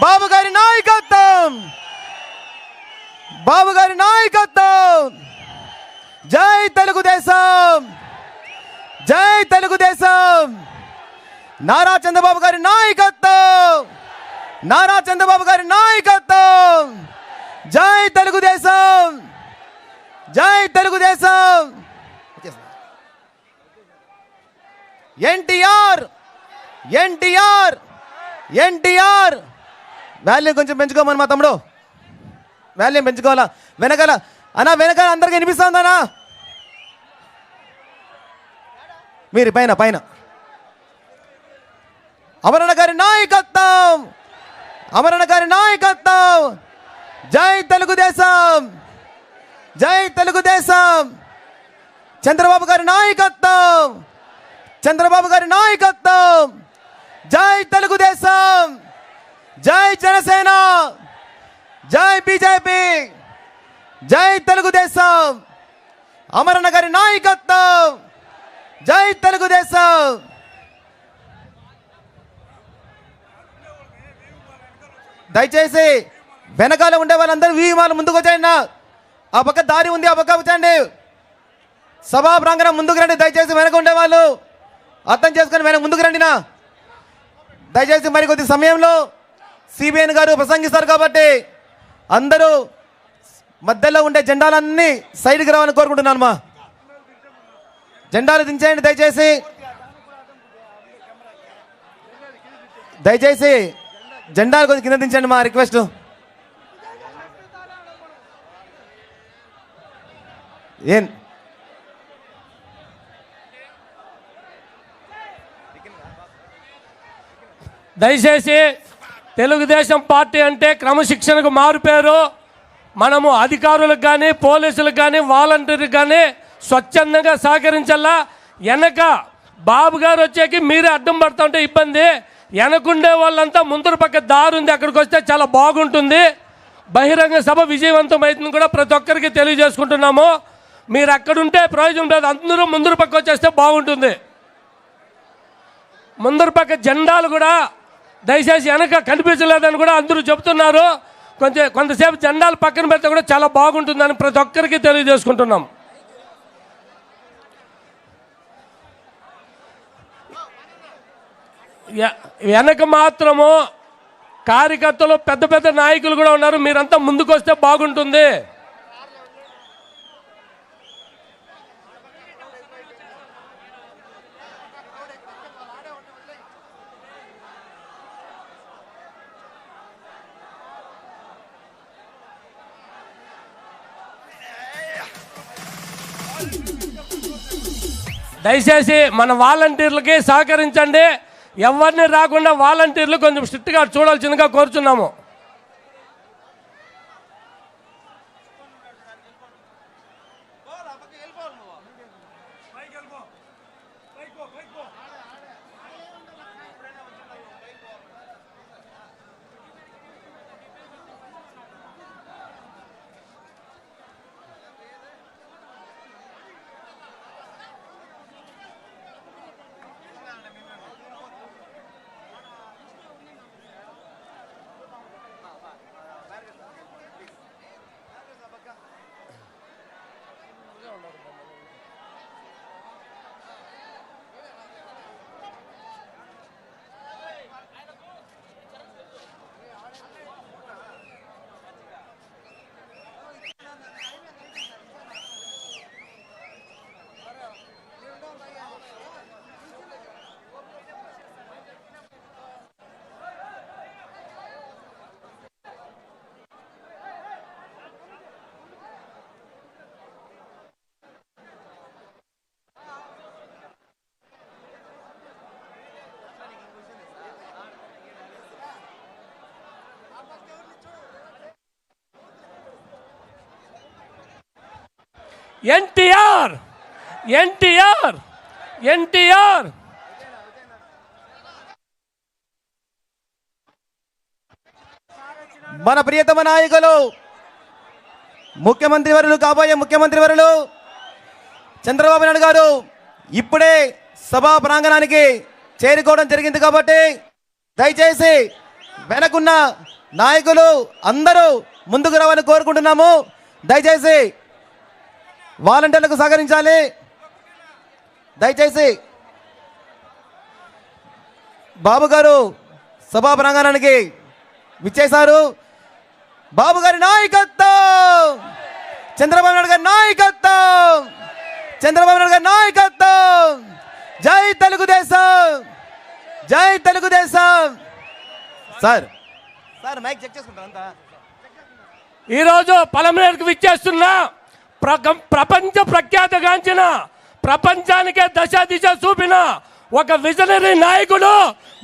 బాబు గారి నాయకత్వం, బాబు గారి నాయకత్వం. జై తెలుగుదేశం, జై తెలుగుదేశం. నారా చంద్రబాబు గారి నాయకత్వం, నారా చంద్రబాబు గారి నాయకత్వం. జై తెలుగుదేశం, జై తెలుగుదేశం. ఎన్టీఆర్, ఎన్టీఆర్, ఎన్టీఆర్. వాల్యూమ్ కొంచెం పెంచుకోమని మా తమ్ముడు, వాల్యూమ్ పెంచుకోవాలా. వెనకాల అన్నా, వెనకాల అందరికి వినిపిస్తుందన్నా. మీరు పైన పైన. అమరణ గారి నాయకత్వం, అమరణ గారి నాయకత్వం. జై తెలుగుదేశం, జై తెలుగుదేశం. చంద్రబాబు గారి నాయకత్వం, చంద్రబాబు గారి నాయకత్వం. జై తెలుగుదేశం, జై జనసేన, జై బీజేపీ, జై తెలుగుదేశం. అమరణ గారి నాయకత్వం. జై తెలుగుదేశం. దయచేసి వెనకాల ఉండే వాళ్ళందరూ వీమాలు ముందుకు వచ్చాయన్న. ఆ పక్క దారి ఉంది, ఆ పక్క వచ్చండి. సభా ప్రాంగణం ముందుకు రండి. దయచేసి వెనక ఉండేవాళ్ళు అర్థం చేసుకొని వెనక ముందుకు రండి నా. దయచేసి మరి కొద్ది సమయంలో సిబిఎన్ గారు ప్రసంగిస్తారు కాబట్టి అందరూ మధ్యలో ఉండే జెండాలన్నీ సైడ్కి రావాలని కోరుకుంటున్నాను. మా జెండాలు దించేయండి దయచేసి, దయచేసి జెండాలు కొద్ది కింద దించండి మా రిక్వెస్ట్. ఏం దయచేసి తెలుగుదేశం పార్టీ అంటే క్రమశిక్షణకు మారుపేరు. మనము అధికారులకు కానీ, పోలీసులకు కానీ, వాలంటీర్లకు కానీ స్వచ్ఛందంగా సహకరించాలా. వెనక బాబు గారు వచ్చేకి మీరే అడ్డం పడుతూ ఉంటే ఇబ్బంది. వెనకుండే వాళ్ళంతా ముందర పక్క దారి ఉంది, అక్కడికి వస్తే చాలా బాగుంటుంది. బహిరంగ సభ విజయవంతం అవుతుంది కూడా ప్రతి ఒక్కరికి తెలియజేసుకుంటున్నాము. మీరు అక్కడుంటే ప్రయోజనం లేదు, అందరూ ముందర పక్క వచ్చేస్తే బాగుంటుంది. ముందర పక్క జెండాలు కూడా దయచేసి వెనక కనిపించలేదని కూడా అందరూ చెబుతున్నారు. కొంతసేపు జెండాలు పక్కన పెడితే కూడా చాలా బాగుంటుందని ప్రతి ఒక్కరికి తెలియజేసుకుంటున్నాం. వెనక మాత్రము కార్యకర్తలు పెద్ద పెద్ద నాయకులు కూడా ఉన్నారు. మీరంతా ముందుకు వస్తే బాగుంటుంది. దయచేసి మన వాలంటీర్లకి సహకరించండి. ఎవరిని రాకుండా వాలంటీర్లు కొంచెం స్ట్రిక్ట్గా చూడాల్సిందిగా కోరుచున్నాము. ఎన్టీఆర్, ఎన్టీఆర్, ఎన్టీఆర్. మన ప్రియతమ నాయకులు ముఖ్యమంత్రి వర్యులు, కాబోయే ముఖ్యమంత్రి వర్యులు చంద్రబాబు నాయుడు గారు ఇప్పుడే సభా ప్రాంగణానికి చేరుకోవడం జరిగింది. కాబట్టి దయచేసి వెనకున్న నాయకులు అందరూ ముందుకు రావాలని కోరుకుంటున్నాము. దయచేసి వాలంటీర్లకు సహకరించాలి. దయచేసి బాబు గారు సభా ప్రాంగణానికి విచ్చేశారు. బాబు గారి నాయకత్వం, చంద్రబాబు నాయుడు గారి నాయకత్వం, చంద్రబాబు నాయుడు గారి నాయకత్వం. జై తెలుగుదేశం, జై Telugu Desam. Sir sir mic check చేసుకుంటారు అంతా. ఈరోజు పలమనేరుకు విచ్చేస్తున్న ప్రపంచ ప్రఖ్యాతగాంచిన ప్రపంచానికే దశ దిశ చూపిన ఒక విజనరీ నాయకుడు,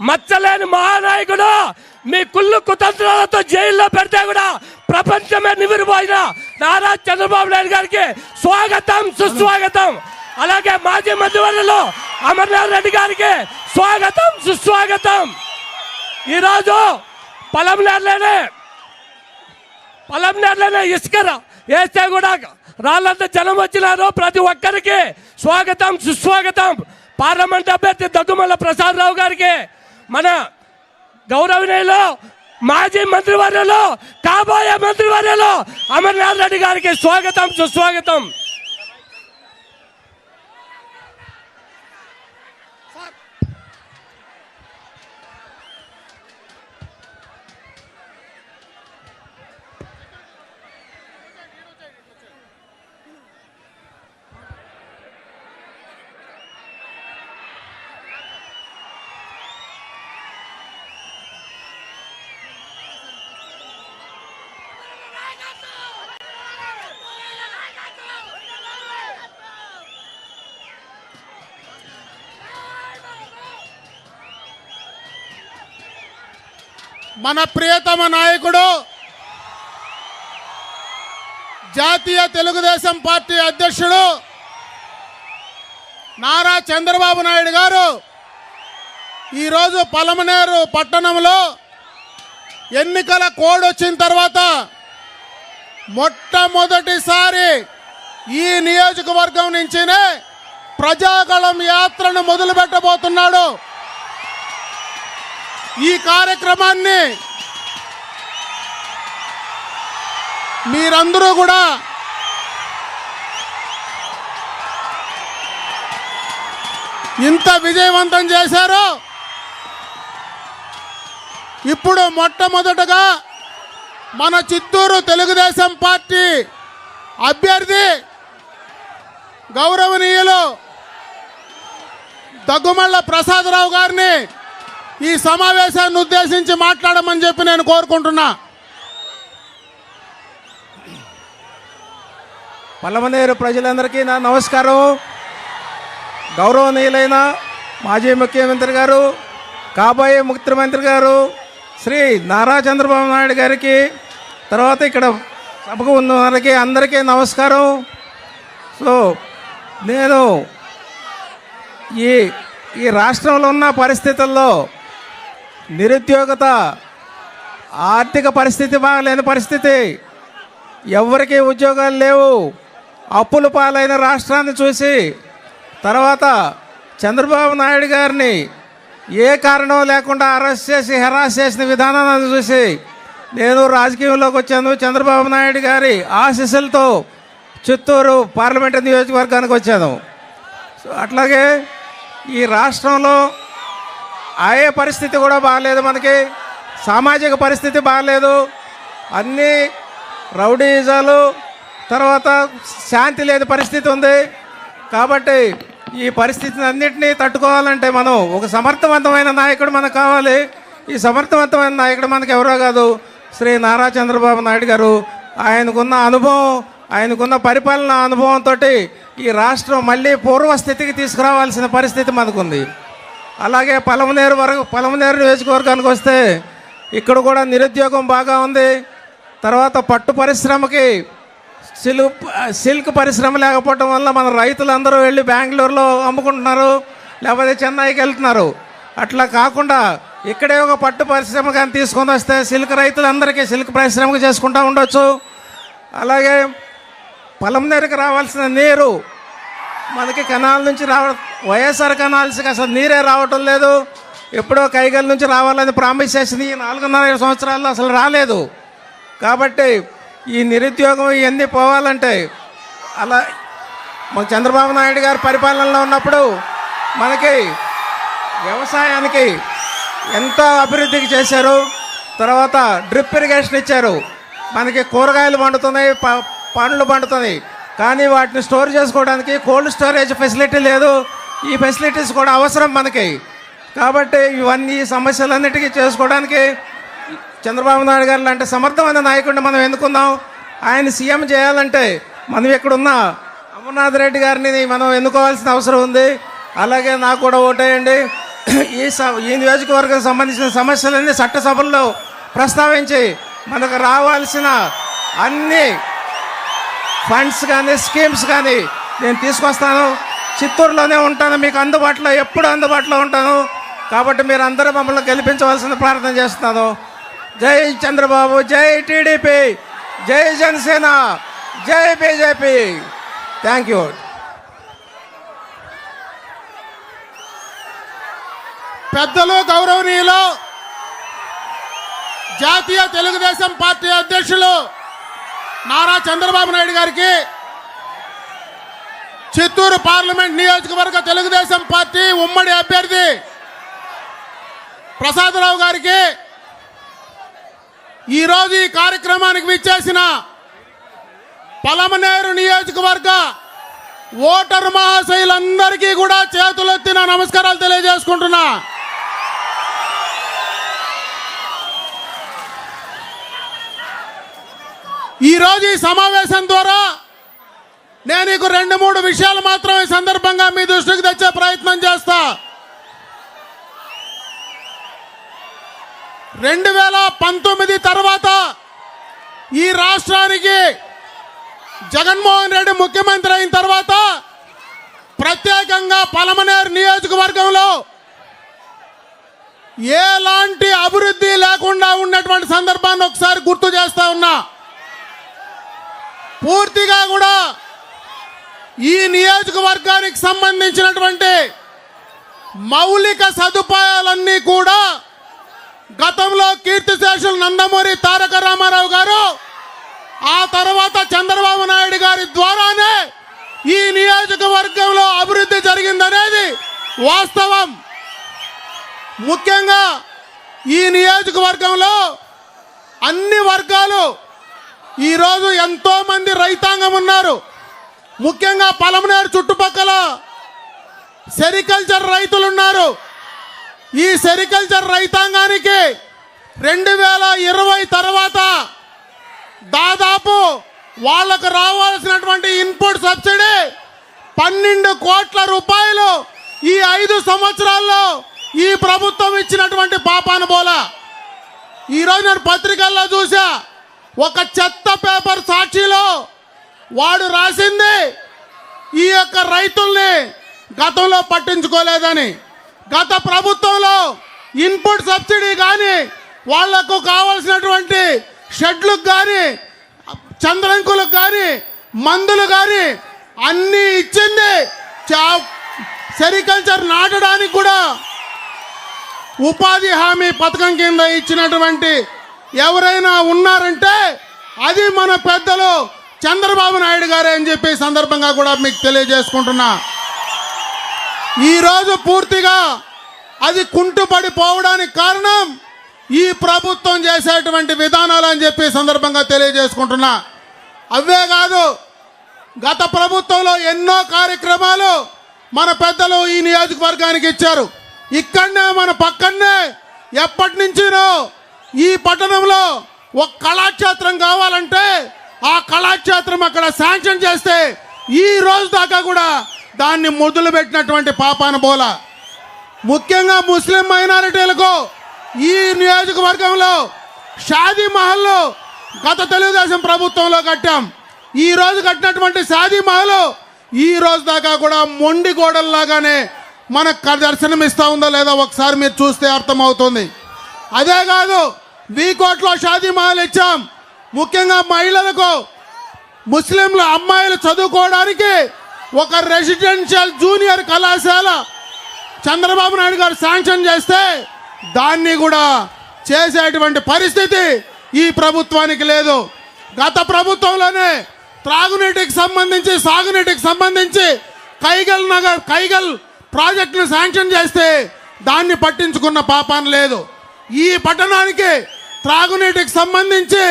మచ్చలేని మహానాయకుడు, మీ కుళ్ళు కుతంత్రాలతో జైల్లో పెడితే కూడా ప్రపంచమే నివిరిపోయిన నారా చంద్రబాబు నాయుడు గారికి స్వాగతం, సుస్వాగతం. అలాగే మాజీ మంత్రివర్యులు అమర్నాథ్ రెడ్డి గారికి స్వాగతం, సుస్వాగతం. ఈరోజు పలంనేరులోనే ఇసుక వేస్తే కూడా రాళ్ళంతా జనం వచ్చినారు. ప్రతి ఒక్కరికి స్వాగతం, సుస్వాగతం. పార్లమెంట్ అభ్యర్థి దగ్గుమల్ల ప్రసాదరావు గారికి, మన గౌరవనీయులు మాజీ మంత్రివర్యులు కాబోయే మంత్రివర్యులు అమర్నాథ్ రెడ్డి గారికి స్వాగతం, సుస్వాగతం. మన ప్రియతమ నాయకుడు జాతీయ తెలుగుదేశం పార్టీ అధ్యక్షుడు నారా చంద్రబాబు నాయుడు గారు ఈరోజు పలమనేరు పట్టణంలో ఎన్నికల కోడ్ వచ్చిన తర్వాత మొట్టమొదటిసారి ఈ నియోజకవర్గం నుంచినే ప్రజాగళం యాత్రను మొదలు పెట్టబోతున్నాడు. ఈ కార్యక్రమాన్ని మీరందరూ కూడా ఇంత విజయవంతం చేశారు. ఇప్పుడు మొట్టమొదటగా మన చిత్తూరు తెలుగుదేశం పార్టీ అభ్యర్థి గౌరవనీయులు దగ్గుమల్ల ప్రసాదరావు గారిని ఈ సమావేశాన్ని ఉద్దేశించి మాట్లాడమని చెప్పి నేను కోరుకుంటున్నా. పలమనేరు ప్రజలందరికీ నా నమస్కారం. గౌరవనీయులైన మాజీ ముఖ్యమంత్రి గారు, కాబోయే ముఖ్యమంత్రి గారు శ్రీ నారా చంద్రబాబు నాయుడు గారికి, తర్వాత ఇక్కడ సభకు ఉన్న వారికి అందరికీ నమస్కారం. సో నేను ఈ రాష్ట్రంలో ఉన్న పరిస్థితుల్లో నిరుద్యోగత, ఆర్థిక పరిస్థితి బాగలేని పరిస్థితి, ఎవరికీ ఉద్యోగాలు లేవు, అప్పుల పాలైన రాష్ట్రాన్ని చూసి, తర్వాత చంద్రబాబు నాయుడు గారిని ఏ కారణం లేకుండా అరెస్ట్ చేసి హెరాస్ చేసిన విధానాన్ని చూసి నేను రాజకీయంలోకి వచ్చాను. చంద్రబాబు నాయుడు గారి ఆశీస్సులతో చిత్తూరు పార్లమెంటు నియోజకవర్గానికి వచ్చాను. సో అట్లాగే ఈ రాష్ట్రంలో ఆయే పరిస్థితి కూడా బాగాలేదు, మనకి సామాజిక పరిస్థితి బాగాలేదు, అన్నీ రౌడీజాలు, తర్వాత శాంతి లేని పరిస్థితి ఉంది. కాబట్టి ఈ పరిస్థితిని అన్నింటినీ తట్టుకోవాలంటే మనం ఒక సమర్థవంతమైన నాయకుడు మనకు కావాలి. ఈ సమర్థవంతమైన నాయకుడు మనకు ఎవరో కాదు, శ్రీ నారా చంద్రబాబు నాయుడు గారు. ఆయనకున్న అనుభవం, ఆయనకున్న పరిపాలన అనుభవంతో ఈ రాష్ట్రం మళ్ళీ పూర్వస్థితికి తీసుకురావాల్సిన పరిస్థితి మనకుంది. అలాగే పలమనేరు నియోజకవర్గానికి వస్తే ఇక్కడ కూడా నిరుద్యోగం బాగా ఉంది. తర్వాత పట్టు పరిశ్రమకి సిల్క్ పరిశ్రమ లేకపోవడం వల్ల మన రైతులందరూ వెళ్ళి బెంగళూరులో అమ్ముకుంటున్నారు, లేకపోతే చెన్నైకి వెళ్తున్నారు. అట్లా కాకుండా ఇక్కడే ఒక పట్టు పరిశ్రమ కానీ తీసుకొని వస్తే సిల్క్ రైతులందరికీ సిల్క్ పరిశ్రమకు చేసుకుంటూ ఉండొచ్చు. అలాగే పలమనేరుకి రావాల్సిన నీరు మనకి కెనాల్ నుంచి వైఎస్ఆర్ కెనాల్స్కి అసలు నీరే రావటం లేదు. ఎప్పుడో కైగల్ నుంచి రావాలని ప్రామిస్ చేసింది ఈ 4.5 సంవత్సరాల్లో అసలు రాలేదు. కాబట్టి ఈ నిరుద్యోగం ఇవన్నీ పోవాలంటే అలా మన చంద్రబాబు నాయుడు గారి పరిపాలనలో ఉన్నప్పుడు మనకి వ్యవసాయానికి ఎంతో అభివృద్ధికి చేశారు. తర్వాత డ్రిప్ ఇరిగేషన్ ఇచ్చారు. మనకి కూరగాయలు పండుతున్నాయి, పండ్లు పండుతున్నాయి. కానీ వాటిని స్టోర్ చేసుకోవడానికి కోల్డ్ స్టోరేజ్ ఫెసిలిటీ లేదు. ఈ ఫెసిలిటీస్ కూడా అవసరం మనకి. కాబట్టి ఇవన్నీ సమస్యలన్నిటికీ చేసుకోవడానికి చంద్రబాబు నాయుడు గారు లాంటి సమర్థమైన నాయకుడిని మనం ఎన్నుకుందాం. ఆయన సీఎం చేయాలంటే మనం ఇక్కడున్న అమర్నాథ్ రెడ్డి గారిని మనం ఎన్నుకోవాల్సిన అవసరం ఉంది. అలాగే నాకు కూడా ఓటేయండి. ఈ నియోజకవర్గం సంబంధించిన సమస్యలన్నీ చట్టసభల్లో ప్రస్తావించి మనకు రావాల్సిన అన్ని ఫండ్స్ కానీ స్కీమ్స్ కానీ నేను తీసుకొస్తాను. చిత్తూరులోనే ఉంటాను, మీకు అందుబాటులో ఎప్పుడు అందుబాటులో ఉంటాను. కాబట్టి మీరు అందరూ మమ్మల్ని గెలిపించవలసిన ప్రార్థన చేస్తున్నాను. జై చంద్రబాబు, జై టీడీపీ, జై జనసేన, జై బీజేపీ. Thank you. పెద్దలు, గౌరవనీయులు, జాతీయ తెలుగుదేశం పార్టీ అధ్యక్షులు నారా చంద్రబాబు నాయుడు గారికి, చిత్తూరు పార్లమెంట్ నియోజకవర్గ తెలుగుదేశం పార్టీ ఉమ్మడి అభ్యర్థి ప్రసాదరావు గారికి, ఈరోజు ఈ కార్యక్రమానికి విచ్చేసిన పలమనేరు నియోజకవర్గ ఓటర్ మహాశయులందరికీ కూడా చేతులెత్తి నా నమస్కారాలు తెలియజేసుకుంటున్నా. ఈరోజు ఈ సమావేశం ద్వారా నేను నీకు 2-3 విషయాలు మాత్రం ఈ సందర్భంగా మీ దృష్టికి తెచ్చే ప్రయత్నం చేస్తా. 2019 తర్వాత ఈ రాష్ట్రానికి జగన్మోహన్ రెడ్డి ముఖ్యమంత్రి అయిన తర్వాత ప్రత్యేకంగా పలమనేరు నియోజకవర్గంలో ఎలాంటి అభివృద్ధి లేకుండా ఉన్నటువంటి సందర్భాన్ని ఒకసారి గుర్తు చేస్తా ఉన్నా. పూర్తిగా కూడా ఈ నియోజకవర్గానికి సంబంధించినటువంటి మౌలిక సదుపాయాలన్నీ కూడా గతంలో కీర్తిశేషులు నందమూరి తారక రామారావు గారు, ఆ తర్వాత చంద్రబాబు నాయుడు గారి ద్వారానే ఈ నియోజకవర్గంలో అభివృద్ధి జరిగిందనేది వాస్తవం. ముఖ్యంగా ఈ నియోజకవర్గంలో అన్ని వర్గాలు ఈరోజు ఎంతో మంది రైతాంగం ఉన్నారు. ముఖ్యంగా పలమనేరు చుట్టుపక్కల సెరికల్చర్ రైతులు ఉన్నారు. ఈ సెరికల్చర్ రైతాంగానికి 2020 తర్వాత దాదాపు వాళ్లకు రావాల్సినటువంటి ఇన్పుట్ సబ్సిడీ 12 కోట్ల రూపాయలు ఈ 5 సంవత్సరాల్లో ఈ ప్రభుత్వం ఇచ్చినటువంటి పాపాను బోలా. ఈరోజు నేను పత్రికల్లో చూసా, ఒక చెత్త పేపర్ సాక్షిలో వాడు రాసింది ఈ యొక్క రైతుల్ని గతంలో పట్టించుకోలేదని. గత ప్రభుత్వంలో ఇన్పుట్ సబ్సిడీ కానీ, వాళ్లకు కావాల్సినటువంటి షెడ్లకు కానీ, చంద్రంకులకు కానీ, మందులు కానీ అన్నీ ఇచ్చింది. సెరికల్చర్ నాటడానికి కూడా ఉపాధి హామీ పథకం కింద ఇచ్చినటువంటి ఎవరైనా ఉన్నారంటే అది మన పెద్దలు చంద్రబాబు నాయుడు గారే అని చెప్పి సందర్భంగా కూడా మీకు తెలియజేసుకుంటున్నా. ఈరోజు పూర్తిగా అది కుంటుపడిపోవడానికి కారణం ఈ ప్రభుత్వం చేసేటువంటి విధానాలు అని చెప్పి సందర్భంగా తెలియజేసుకుంటున్నా. అవే కాదు, గత ప్రభుత్వంలో ఎన్నో కార్యక్రమాలు మన పెద్దలు ఈ నియోజకవర్గానికి ఇచ్చారు. ఇక్కడనే మన పక్కనే ఎప్పటి నుంచినో ఈ పట్టణంలో ఒక కళాక్షేత్రం కావాలంటే ఆ కళాక్షేత్రం అక్కడ శాంక్షన్ చేస్తే ఈ రోజు దాకా కూడా దాన్ని మొదలు పెట్టినటువంటి పాపాన బోల. ముఖ్యంగా ముస్లిం మైనారిటీలకు ఈ నియోజకవర్గంలో షాదీ మహల్లో గత తెలుగుదేశం ప్రభుత్వంలో కట్టాం. ఈ రోజు కట్టినటువంటి షాదీ మహల్ ఈ రోజు దాకా కూడా మొండి గోడల్లాగానే మనకు దర్శనమిస్తా ఉందో లేదో ఒకసారి మీరు చూస్తే అర్థమవుతుంది. అదే కాదు, వీకోట్లో షాదీ మహల్ ఇచ్చాం. ముఖ్యంగా మహిళలకు, ముస్లింల అమ్మాయిలు చదువుకోవడానికి ఒక రెసిడెన్షియల్ జూనియర్ కళాశాల చంద్రబాబు నాయుడు గారు శాంక్షన్ చేస్తే దాన్ని కూడా చేసేటువంటి పరిస్థితి ఈ ప్రభుత్వానికి లేదు. గత ప్రభుత్వంలోనే త్రాగునీటికి సంబంధించి సాగునీటికి సంబంధించి కైగల్ ప్రాజెక్టును శాంక్షన్ చేస్తే దాన్ని పట్టించుకున్న పాపాన లేదు. ఈ పట్టణానికి త్రాగునీటికి సంబంధించి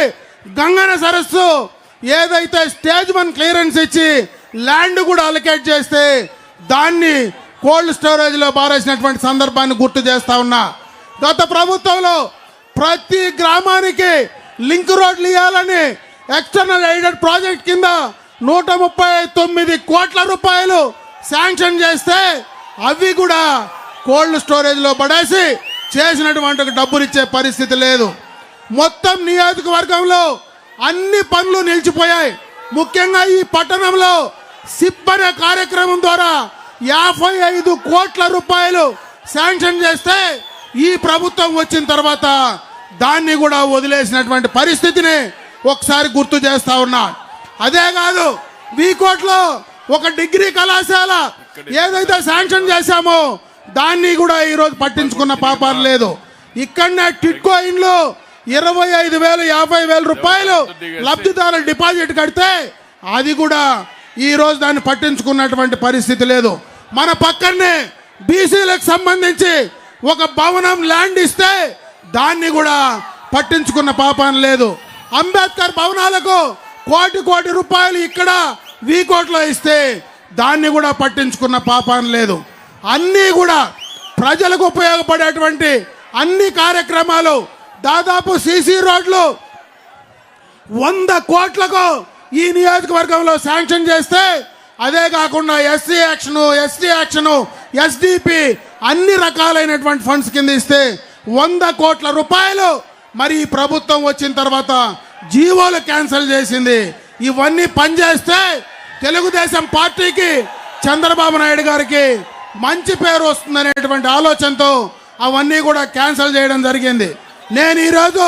గంగన సరస్సు ఏదైతే స్టేజ్ 1 క్లియరెన్స్ ఇచ్చి ల్యాండ్ కూడా అలొకేట్ చేస్తే దాన్ని కోల్డ్ స్టోరేజ్లో పారేసినటువంటి సందర్భాన్ని గుర్తు చేస్తా ఉన్నా. గత ప్రభుత్వంలో ప్రతి గ్రామానికి లింక్ రోడ్లు ఇవ్వాలని ఎక్స్టర్నల్ ఎయిడెడ్ ప్రాజెక్ట్ కింద 139 కోట్ల రూపాయలు శాంక్షన్ చేస్తే అవి కూడా కోల్డ్ స్టోరేజ్లో పడేసి చేసినటువంటి డబ్బులు ఇచ్చే పరిస్థితి లేదు. మొత్తం నియోజకవర్గంలో అన్ని పనులు నిలిచిపోయాయి. ముఖ్యంగా ఈ పట్టణంలో సిప్ అనే కార్యక్రమం ద్వారా 55 కోట్ల రూపాయలు శాంక్షన్ చేస్తే ఈ ప్రభుత్వం వచ్చిన తర్వాత దాన్ని కూడా వదిలేసినటువంటి పరిస్థితిని ఒకసారి గుర్తు చేస్తా ఉన్నా. అదే కాదు, వీకోట్లో ఒక డిగ్రీ కళాశాల ఏదైతే శాంక్షన్ చేశామో దాన్ని కూడా ఈరోజు పట్టించుకున్న పాపాలు లేదు. ఇక్కడనే టిట్కో ఇండ్లు 25,000 50,000 రూపాయలు లబ్ధిదారులు డిపాజిట్ కడితే అది కూడా ఈరోజు దాన్ని పట్టించుకున్నటువంటి పరిస్థితి లేదు. మన పక్కనే బీసీలకు సంబంధించి ఒక భవనం ల్యాండ్ ఇస్తే దాన్ని కూడా పట్టించుకున్న పాపాన లేదు. అంబేద్కర్ భవనాలకు కోటి రూపాయలు ఇక్కడ వీకోట్లో ఇస్తే దాన్ని కూడా పట్టించుకున్న పాపాన లేదు. అన్నీ కూడా ప్రజలకు ఉపయోగపడేటువంటి అన్ని కార్యక్రమాలు దాదాపు సీసీ రోడ్లు 100 కోట్లకు ఈ నియోజకవర్గంలో శాంక్షన్ చేస్తే అదే కాకుండా SC action, ST action, SDP అన్ని రకాలైనటువంటి ఫండ్స్ కింద ఇస్తే 100 కోట్ల రూపాయలు మరి ఈ ప్రభుత్వం వచ్చిన తర్వాత జీవోలు క్యాన్సిల్ చేసింది. ఇవన్నీ పనిచేస్తే తెలుగుదేశం పార్టీకి చంద్రబాబు నాయుడు గారికి మంచి పేరు వస్తుందనేటువంటి ఆలోచనతో అవన్నీ కూడా క్యాన్సిల్ చేయడం జరిగింది. నేను ఈరోజు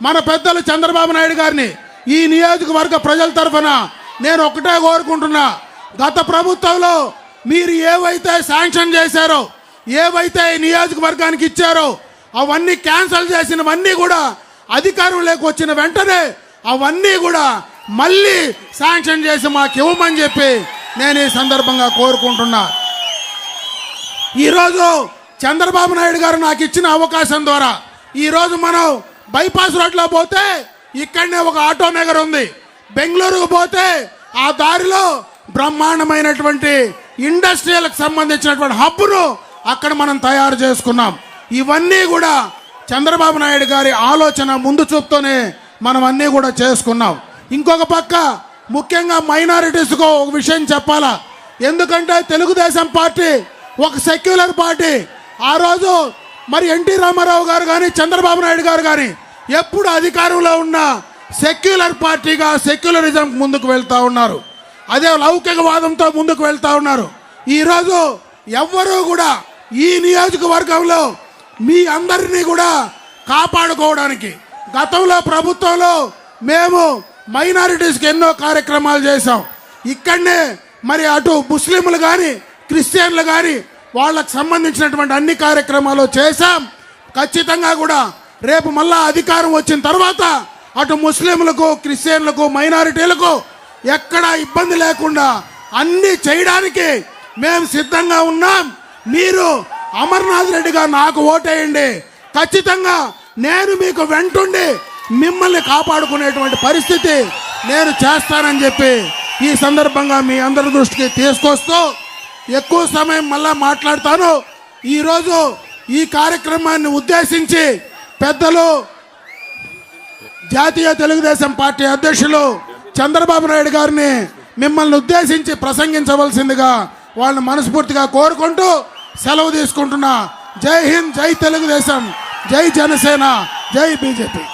మన పెద్దలు చంద్రబాబు నాయుడు గారిని ఈ నియోజకవర్గ ప్రజల తరఫున నేను ఒకటే కోరుకుంటున్నా, గత ప్రభుత్వంలో మీరు ఏవైతే శాంక్షన్ చేశారో, ఏవైతే ఈ నియోజకవర్గానికి ఇచ్చారో అవన్నీ క్యాన్సిల్ చేసినవన్నీ కూడా అధికారంలోకి వచ్చిన వెంటనే అవన్నీ కూడా మళ్ళీ శాంక్షన్ చేసి మాకు ఇవ్వమని చెప్పి నేను ఈ సందర్భంగా కోరుకుంటున్నా. ఈరోజు చంద్రబాబు నాయుడు గారు నాకు ఇచ్చిన అవకాశం ద్వారా ఈరోజు మనం బైపాస్ రోడ్లో పోతే ఇక్కడనే ఒక ఆటో నగర్ ఉంది. బెంగళూరుకు పోతే ఆ దారిలో బ్రహ్మాండమైనటువంటి ఇండస్ట్రియల్కి సంబంధించినటువంటి హబ్బును అక్కడ మనం తయారు చేసుకున్నాం. ఇవన్నీ కూడా చంద్రబాబు నాయుడు గారి ఆలోచన ముందు చూపుతోనే మనం అన్నీ కూడా చేసుకున్నాం. ఇంకొక పక్క ముఖ్యంగా మైనారిటీస్కు ఒక విషయం చెప్పాలా, ఎందుకంటే తెలుగుదేశం పార్టీ ఒక సెక్యులర్ పార్టీ. ఆ రోజు మరి ఎన్టీ రామారావు గారు కానీ చంద్రబాబు నాయుడు గారు కానీ ఎప్పుడు అధికారంలో ఉన్న సెక్యులర్ పార్టీగా సెక్యులరిజం ముందుకు వెళ్తూ ఉన్నారు. అదే లౌకికవాదంతో ముందుకు వెళ్తూ ఉన్నారు. ఈరోజు ఎవ్వరూ కూడా ఈ నియోజకవర్గంలో మీ అందరినీ కూడా కాపాడుకోవడానికి గతంలో ప్రభుత్వంలో మేము మైనారిటీస్కి ఎన్నో కార్యక్రమాలు చేశాం. ఇక్కడనే మరి అటు ముస్లింలు కానీ క్రిస్టియన్లు కానీ వాళ్ళకు సంబంధించినటువంటి అన్ని కార్యక్రమాలు చేశాం. ఖచ్చితంగా కూడా రేపు మళ్ళా అధికారం వచ్చిన తర్వాత అటు ముస్లింలకు క్రిస్టియన్లకు మైనారిటీలకు ఎక్కడా ఇబ్బంది లేకుండా అన్ని చేయడానికి మేము సిద్ధంగా ఉన్నాం. మీరు అమర్నాథ్ రెడ్డిగా నాకు ఓటేయండి. ఖచ్చితంగా నేను మీకు వెంటుండి మిమ్మల్ని కాపాడుకునేటువంటి పరిస్థితి నేను చేస్తానని చెప్పి ఈ సందర్భంగా మీ అందరి దృష్టికి తీసుకొస్తూ ఎక్కువ సమయం మళ్ళా మాట్లాడతాను. ఈరోజు ఈ కార్యక్రమాన్ని ఉద్దేశించి పెద్దలు జాతీయ తెలుగుదేశం పార్టీ అధ్యక్షులు చంద్రబాబు నాయుడు గారిని మిమ్మల్ని ఉద్దేశించి ప్రసంగించవలసిందిగా వాళ్ళని మనస్ఫూర్తిగా కోరుకుంటూ సెలవు తీసుకుంటున్నా. జై హింద్, జై తెలుగుదేశం, జై జనసేన, జై బీజేపీ.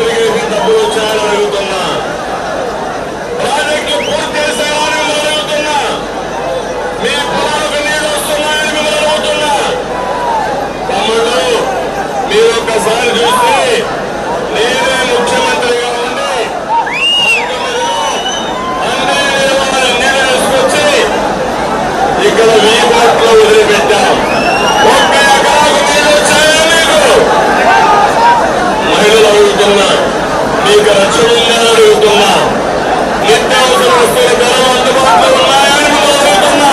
ఇరిగేషన్ డబ్బులు వచ్చాయని అడుగుతున్నా. ప్రాజెక్టులు పూర్తి చేశామని మిమ్మల్ని అడుగుతున్నా. మీ పొలాలకు నీళ్లు వస్తున్నాయని మిమ్మల్ని అడుగుతున్నా. తమ్ముళ్ళు, మీరు ఒక్కసారి చూస్తే నేనే ముఖ్యమంత్రిగా ఉండి 19లో అన్ని నిలవాలని నీళ్లు తీసుకొచ్చి ఇక్కడ 1000 కోట్లు వదిలిపెట్టాం. ఒక్క ఎకరాకు నీళ్లు వచ్చాయా మీకు? మహిళలు అడుగుతున్నా, మీకు రక్షణ ఉందని అడుగుతున్నా. నిత్యావసర వస్తువుల ధరలు అందుబాటులో ఉన్నాయని మిమ్మల్ని అడుగుతున్నా.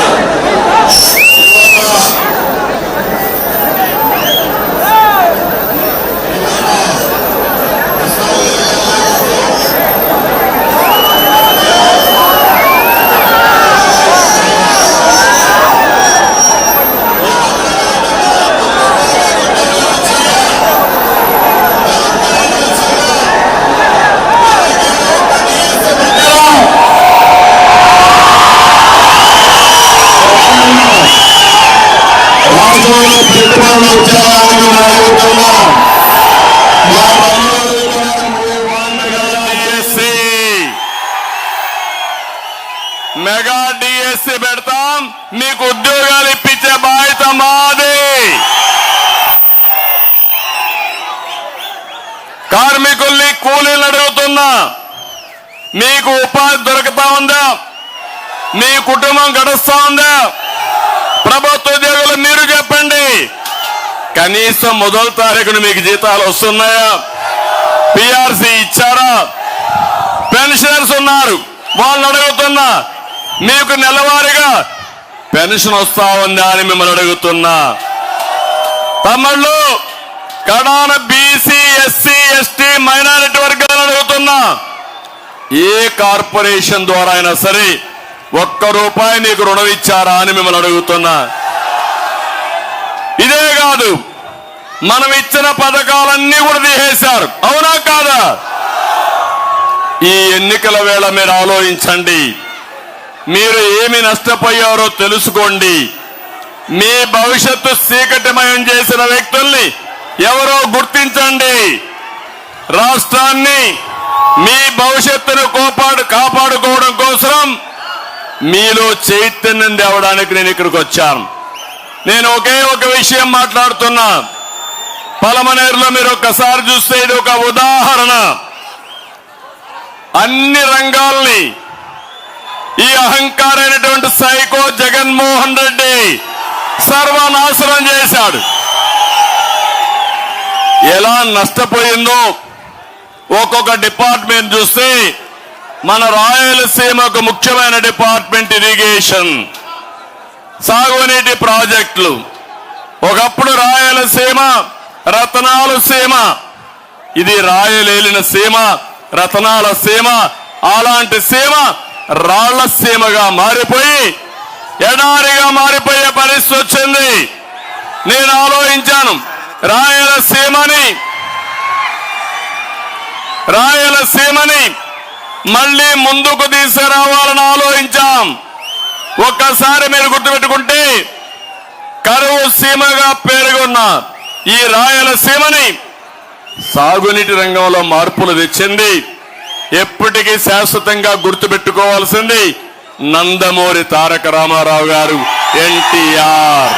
రాష్ట్రంలో పెట్టుబడులు వచ్చాయని మిమ్మల్ని అడుగుతున్నా. మా మెగా డిఎస్సి పెడతాం, మీకు ఉద్యోగాలు ఇప్పించే బాధ్యత మాది. కార్మికుల్ని కూలీలు అడుగుతున్నా, మీకు ఉపాధి దొరుకుతా ఉందా? మీ కుటుంబం గడుస్తా ఉందా? ప్రభుత్వ ఉద్యోగులు మీరు చెప్పండి. కనీసం మొదటి తారీఖున మీకు జీతాలు వస్తున్నాయా? పిఆర్సీ ఇచ్చారా? పెన్షనర్స్ ఉన్నారు, వాళ్ళని అడుగుతున్నా, మీకు నెలవారీగా పెన్షన్ వస్తా ఉందా అని మిమ్మల్ని అడుగుతున్నా. తమ్ముళ్ళు, కడాన బీసీ, ఎస్సీ, ఎస్టీ, మైనారిటీ వర్గాలను అడుగుతున్నా, ఏ కార్పొరేషన్ ద్వారా అయినా సరే ₹1 మీకు రుణం ఇచ్చారా అని మిమ్మల్ని అడుగుతున్నా. ఇదే కాదు, మనం ఇచ్చిన పథకాలన్నీ కూడా తీసేశారు, అవునా కాదా? ఈ ఎన్నికల వేళ మీరు ఆలోచించండి, మీరు ఏమి నష్టపోయారో తెలుసుకోండి. మీ భవిష్యత్తు చీకటిమయం చేసిన వ్యక్తుల్ని ఎవరో గుర్తించండి. రాష్ట్రాన్ని, మీ భవిష్యత్తును కాపాడుకోవడం కోసం మీలో చైతన్యం తేవడానికి నేను ఇక్కడికి వచ్చాను. నేను ఒకే ఒక విషయం మాట్లాడుతున్నా. పలమనేరులో మీరు ఒక్కసారి చూస్తే ఇది ఒక ఉదాహరణ. అన్ని రంగాల్ని ఈ అహంకారైనటువంటి సైకో జగన్మోహన్ రెడ్డి సర్వనాశనం చేశాడు. ఎలా నష్టపోయిందో ఒక్కొక్క డిపార్ట్మెంట్ చూస్తే, మన రాయలసీమకు ముఖ్యమైన డిపార్ట్మెంట్ ఇరిగేషన్, సాగునీటి ప్రాజెక్టులు. ఒకప్పుడు రాయలసీమ రతనాల సీమ, ఇది రాయలేలిన సీమ, రతనాల సీమ. అలాంటి సీమ రాళ్ల సీమగా మారిపోయి ఎడారిగా మారిపోయే పరిస్థితి వచ్చింది. నేను ఆలోచించాను, రాయలసీమని మళ్ళీ ముందుకు తీసుకురావాలని ఆలోచించాం. ఒక్కసారి మీరు గుర్తుపెట్టుకుంటే, కరువు సీమగా పేరుగొన్న ఈ రాయలసీమని సాగునీటి రంగంలో మార్పులు తెచ్చింది. ఎప్పటికీ శాశ్వతంగా గుర్తుపెట్టుకోవాల్సింది నందమూరి తారక రామారావు గారు, ఎన్టీఆర్.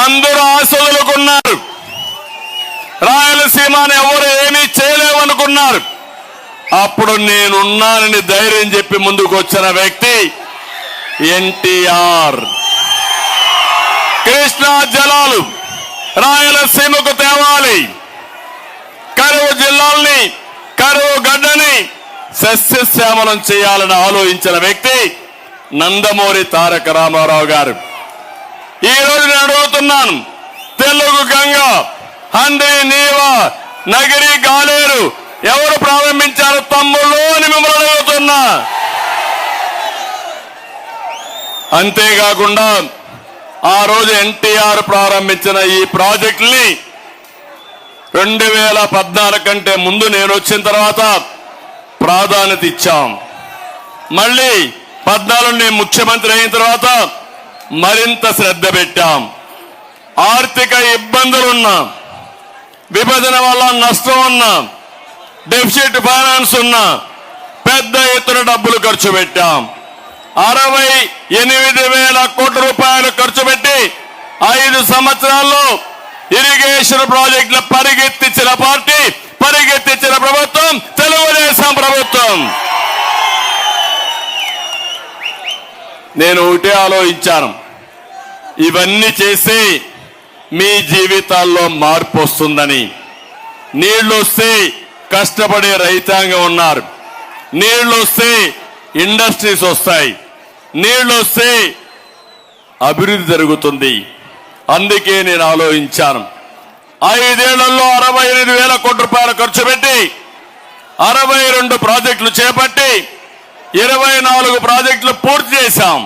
అందరూ ఆశలుకున్నారు, రాయలసీమని ఎవరు ఏమీ చేయలేవనుకున్నారు. అప్పుడు నేనున్నానని ధైర్యం చెప్పి ముందుకు వచ్చిన వ్యక్తి ఎన్టీఆర్. కృష్ణా జలాలు రాయలసీమకు తేవాలి, కరువు జిల్లాల్ని, కరువు గడ్డని సస్యశ్యామలం చేయాలని ఆలోచించిన వ్యక్తి నందమూరి తారక రామారావు గారు. ఈ రోజు నేను అడుగుతున్నాను, తెలుగు గంగ, హంద్రి నీవ, నగిరి గాలేరు ఎవరు ప్రారంభించారు తమ్ముళ్ళు అని మిమ్మల్ని అడుగుతున్నా. అంతేకాకుండా ఆ రోజు ఎన్టీఆర్ ప్రారంభించిన ఈ ప్రాజెక్టుల్ని 2014 కంటే ముందు నేను వచ్చిన తర్వాత ప్రాధాన్యత ఇచ్చాం. మళ్ళీ 14 నేను ముఖ్యమంత్రి అయిన తర్వాత మరింత శ్రద్ధ పెట్టాం. ఆర్థిక ఇబ్బందులున్నా, విభజన వల్ల నష్టం ఉన్న, డెఫిసిట్ ఫైనాన్స్ ఉన్న పెద్ద ఎత్తున డబ్బులు ఖర్చు పెట్టాం. 68,000 కోట్ల రూపాయలు ఖర్చు పెట్టి 5 సంవత్సరాల్లో ఇరిగేషన్ ప్రాజెక్టులు పరిగెత్తించిన పార్టీ, పరిగెత్తించిన ప్రభుత్వం తెలుగుదేశం ప్రభుత్వం. నేను ఒకటే ఆలోచించాను, ఇవన్నీ చేసి మీ జీవితాల్లో మార్పు వస్తుందని. నీళ్లు వస్తే కష్టపడే రైతాంగం ఉన్నారు, నీళ్లు వస్తే ఇండస్ట్రీస్ వస్తాయి, నీళ్లు వస్తే అభివృద్ధి జరుగుతుంది. అందుకే నేను ఆలోచించాను, 5 ఏళ్లలో 68,000 కోట్ల రూపాయలు ఖర్చు పెట్టి 62 ప్రాజెక్టులు చేపట్టి 24 ప్రాజెక్టులు పూర్తి చేశాం.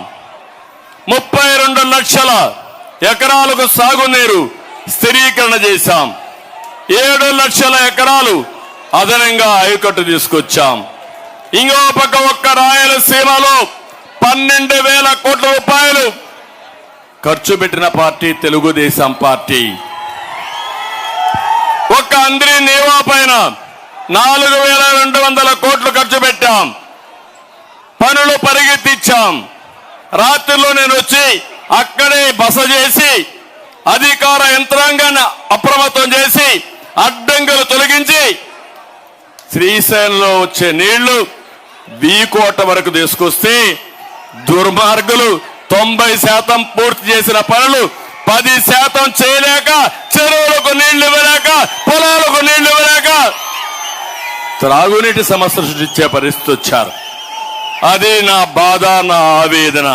32 లక్షల ఎకరాలకు సాగునీరు స్థిరీకరణ చేశాం. 7 లక్షల ఎకరాలు అదనంగా ఆయకట్టు తీసుకొచ్చాం. ఇంకో పక్క ఒక్క రాయలసీమలో 12,000 కోట్ల రూపాయలు ఖర్చు పెట్టిన పార్టీ తెలుగుదేశం పార్టీ. ఒక్క అంద్రి నీవా పైన 4,200 కోట్లు ఖర్చు పెట్టాం. పనులు పరిగెత్తిచ్చాం. రాత్రిలో నేను వచ్చి అక్కడే బస చేసి అధికార యంత్రాంగాన్ని అప్రమత్తం చేసి అడ్డంకులు తొలగించి శ్రీశైలంలో వచ్చే నీళ్లు వీకోట వరకు తీసుకొస్తే దుర్మార్గులు 90% పూర్తి చేసిన పనులు 10% చేయలేక, చెరువులకు నీళ్లు ఇవ్వలేక, పొలాలకు నీళ్లు ఇవ్వలేక త్రాగునీటి సమస్య సృష్టించే పరిస్థితి వచ్చారు. అది నా బాధ, నా ఆవేదన.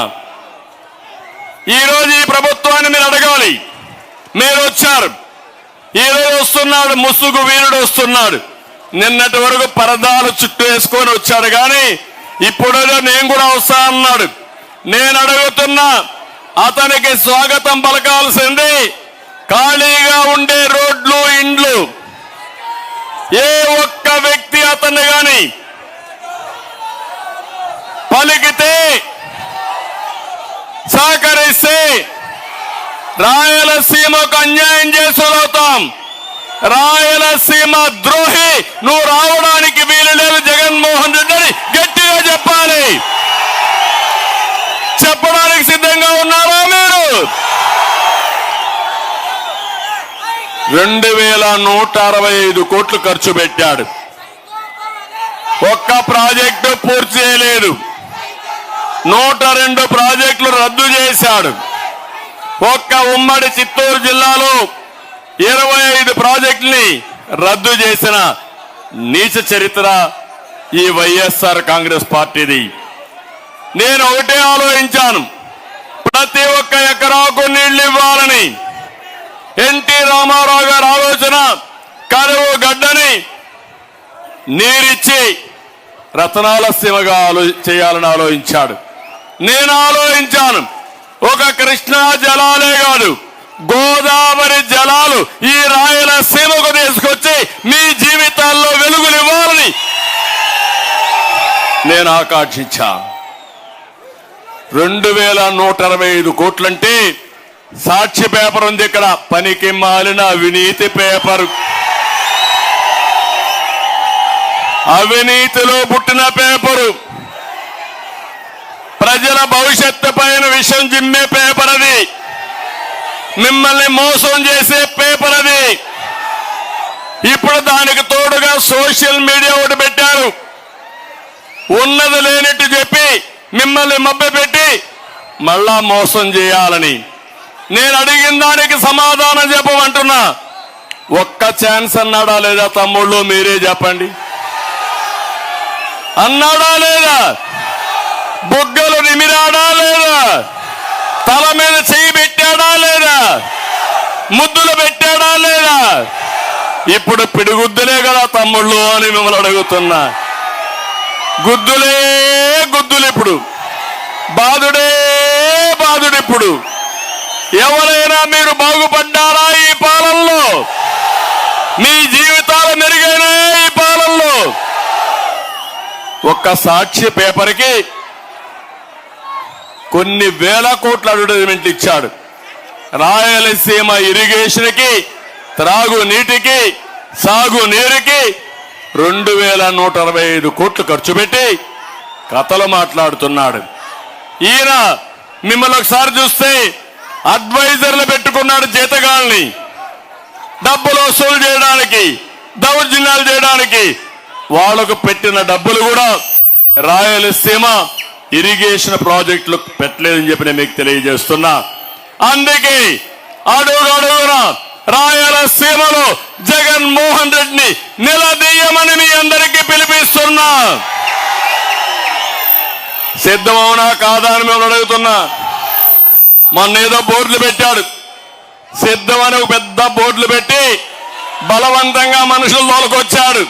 ఈరోజు ఈ ప్రభుత్వాన్ని మీరు అడగాలి. మీరు వచ్చారు, ఈరోజు వస్తున్నాడు ముసుగు వీరుడు వస్తున్నాడు. నిన్నటి వరకు పరదాలు చుట్టూ వేసుకొని వచ్చాడు, కానీ ఇప్పుడేదో నేను కూడా వస్తా అన్నాడు. నేను అడుగుతున్నా, అతనికి స్వాగతం పలకాల్సింది ఖాళీగా ఉండే రోడ్లు, ఇండ్లు. ఏ ఒక్క వ్యక్తి అతన్ని గాని పలికితే, సహకరిస్తే రాయలసీమకు అన్యాయం చేసులవుతాం. రాయలసీమ ద్రోహి నువ్వు రావడానికి వీలు లేదు జగన్మోహన్ రెడ్డి గట్టిగా చెప్పాలి. చెప్పడానికి సిద్ధంగా ఉన్నారా మీరు? 2,165 కోట్లు ఖర్చు పెట్టాడు. ఒక్క ప్రాజెక్టు పూర్తి చేయలేదు. 102 ప్రాజెక్టులు రద్దు చేశాడు. ఒక్క ఉమ్మడి చిత్తూరు జిల్లాలో 25 ప్రాజెక్టుల్ని రద్దు చేసిన నీచ చరిత్ర ఈ వైఎస్ఆర్ కాంగ్రెస్ పార్టీది. నేను ఒకటే ఆలోచించాను, ప్రతి ఒక్క ఎకరాకు నీళ్లు ఇవ్వాలని. ఎన్టీ రామారావు గారి ఆలోచన కరువు గడ్డని నీరిచ్చి రతనాల సీమగా చేయాలని ఆలోచించాడు. నేను ఆలోచించాను, ఒక కృష్ణా జలాలే కాదు, గోదావరి జలాలు ఈ రాయలసీమకు తీసుకొచ్చి మీ జీవితాల్లో వెలుగులు ఇవ్వాలని నేను ఆకాంక్షించా. 2,165 కోట్లంటే సాక్షి పేపర్ ఉంది ఇక్కడ, పనికి మాలిన అవినీతి పేపర్, అవినీతిలో పుట్టిన పేపరు, ప్రజల భవిష్యత్తు పైన విషం జిమ్మే పేపర్ అది, మిమ్మల్ని మోసం చేసే పేపర్ అది. ఇప్పుడు దానికి తోడుగా సోషల్ మీడియా ఒకటి పెట్టారు, ఉన్నది లేనట్టు చెప్పి మిమ్మల్ని మభ్యపెట్టి మళ్ళా మోసం చేయాలని. నేను అడిగిన దానికి సమాధానం చెప్పమంటున్నా. ఒక్క ఛాన్స్ అన్నాడా లేదా తమ్ముళ్ళు? మీరే చెప్పండి. అన్నాడా లేదా? బుగ్గలు నిమిరాడా లేదా? తల మీద చెయ్యి పెట్టాడా లేదా? ముద్దులు పెట్టాడా లేదా? ఇప్పుడు పిడిగుద్దులే కదా తమ్ముళ్ళు అని మిమ్మల్ని అడుగుతున్నా. గుద్దులే గుద్దులు, ఇప్పుడు బాధుడే బాధుడు. ఇప్పుడు ఎవరైనా మీరు బాగుపడ్డారా ఈ పాలనలో? మీ జీవితాలు మెరుగైనా ఈ పాలనలో? ఒక్క సాక్షి పేపర్కి కొన్ని వేల కోట్ల అడ్వర్టైజ్మెంట్ ఇచ్చాడు. రాయలసీమ ఇరిగేషన్ కి త్రాగునీటికి సాగునీరుకి 2165 కోట్లు ఖర్చు పెట్టి కథలు మాట్లాడుతున్నాడు. ఈయన మిమ్మల్ని ఒకసారి చూస్తే అడ్వైజర్లు పెట్టుకున్నాడు, జీతగాళ్ళని డబ్బులు వసూలు చేయడానికి, దౌర్జన్యాలు చేయడానికి. వాళ్లకు పెట్టిన డబ్బులు కూడా రాయలసీమ ఇరిగేషన్ ప్రాజెక్టులకు పెట్టలేదని చెప్పి నేను మీకు తెలియజేస్తున్నా. అందుకే అడుగడుగున రాయలసీమలో జగన్మోహన్ రెడ్డిని నిలదీయమని మీ అందరికీ పిలిపిస్తున్నా. సిద్ధమవునా కాదా అని మేము అడుగుతున్నా. మొన్న ఏదో బోర్డులు పెట్టాడు, సిద్ధమని ఒక పెద్ద బోర్డులు పెట్టి బలవంతంగా మనుషులు తోలుకొచ్చాడు.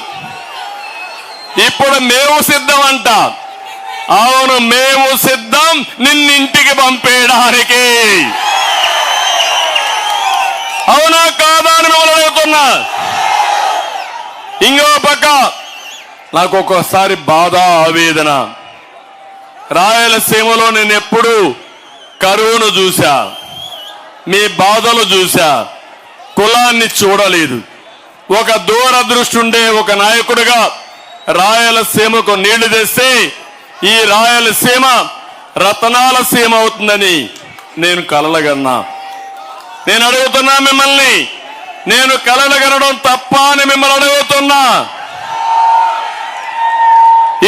ఇప్పుడు మేము సిద్ధం అంట. అవును, మేము సిద్ధం నిన్నింటికి పంపేయడానికి. అవునా కాదా అని మిమ్మల్ని అడుగుతున్నా. ఇంకో పక్క నాకు ఒక్కోసారి బాధ, ఆవేదన. రాయలసీమలో నేను ఎప్పుడు కరువును చూశా, మీ బాధలు చూశా, కులాన్ని చూడలేదు. ఒక దూరదృష్టి ఉండే ఒక నాయకుడిగా రాయలసీమకు నీళ్లు తెస్తే ఈ రాయలసీమ రతనాల సీమ అవుతుందని నేను కలలుగన్నా. నేను అడుగుతున్నా మిమ్మల్ని, నేను కలలుగనడం తప్ప అని మిమ్మల్ని అడుగుతున్నా.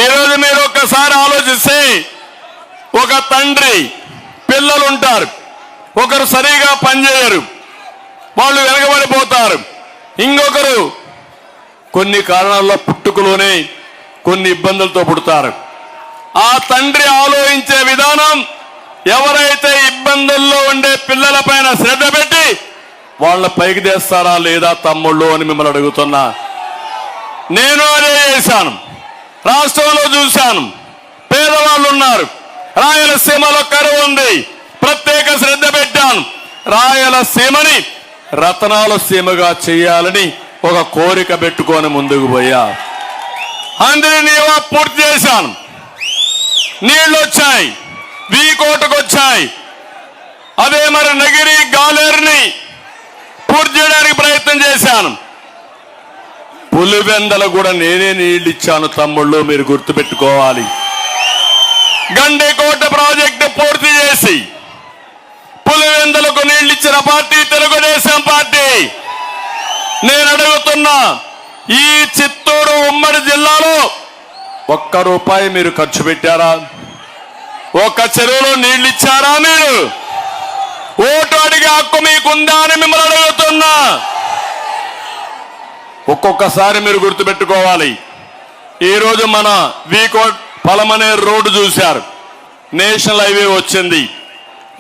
ఈరోజు మీరు ఒక్కసారి ఆలోచిస్తే, ఒక తండ్రి పిల్లలు ఉంటారు, ఒకరు సరిగా పనిచేయరు, వాళ్ళు వెనకబడిపోతారు. ఇంకొకరు కొన్ని కారణాల్లో పుట్టుకలోనే కొన్ని ఇబ్బందులతో పుడతారు. ఆ తండ్రి ఆలోచించే విధానం, ఎవరైతే ఇబ్బందుల్లో ఉండే పిల్లల పైన శ్రద్ధ పెట్టి వాళ్ళ పైకి తెస్తారా లేదా తమ్ముళ్ళు అని మిమ్మల్ని అడుగుతున్నా. నేను అదే చేశాను. రాష్ట్రంలో చూశాను, పేదవాళ్ళు ఉన్నారు, రాయలసీమలో కరువు ఉంది, ప్రత్యేక శ్రద్ధ పెట్టాను. రాయలసీమని రతనాల సీమగా చేయాలని ఒక కోరిక పెట్టుకొని ముందుకు పోయా. అందరినీ పూర్తి చేశాను. నీళ్లు వచ్చాయి, వీకోటకు వచ్చాయి. అదే మరి నగిరి, గాలేరుని పూర్తి చేయడానికి ప్రయత్నం చేశాను. పులివెందలు కూడా నేనే నీళ్లు ఇచ్చాను తమ్ముళ్ళు, మీరు గుర్తుపెట్టుకోవాలి. గండికోట ప్రాజెక్టు పూర్తి చేసి పులివెందలకు నీళ్లు ఇచ్చిన పార్టీ తెలుగుదేశం పార్టీ. నేను అడుగుతున్నా, ఈ చిత్తూరు ఉమ్మడి జిల్లాలో ఒక్క రూపాయి మీరు ఖర్చు పెట్టారా? ఒక్క చెరువులో నీళ్లు ఇచ్చారా? మీరు ఓటు అడిగే హక్కు మీకుందా అని మిమ్మల్ని అడుగుతున్నా. ఒక్కొక్కసారి మీరు గుర్తుపెట్టుకోవాలి. ఈరోజు మన వీకోట్ పలమనే రోడ్డు చూశారు, నేషనల్ హైవే వచ్చింది.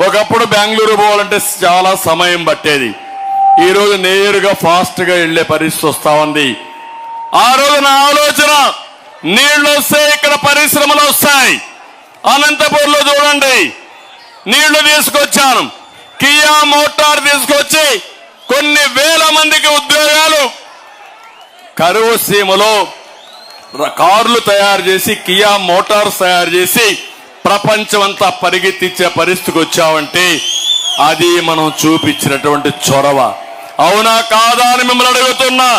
ఒకప్పుడు బెంగళూరు పోవాలంటే చాలా సమయం పట్టేది, ఈరోజు నేరుగా ఫాస్ట్ గా వెళ్లే పరిస్థితి వస్తా ఉంది. ఆ రోజు నా ఆలోచన, నీళ్లు వస్తే ఇక్కడ పరిశ్రమలు వస్తాయి. అనంతపూర్లో చూడండి, నీళ్లు తీసుకొచ్చాను, కియా మోటార్ తీసుకొచ్చి కొన్ని వేల మందికి ఉద్యోగాలు. కరువు సీమలో కార్లు తయారు చేసి, కియా మోటార్స్ తయారు చేసి ప్రపంచమంతా పరిగెత్తించే పరిస్థితికి వచ్చామంటే అది మనం చూపించినటువంటి చొరవ. అవునా కాదా అని మిమ్మల్ని అడుగుతున్నా.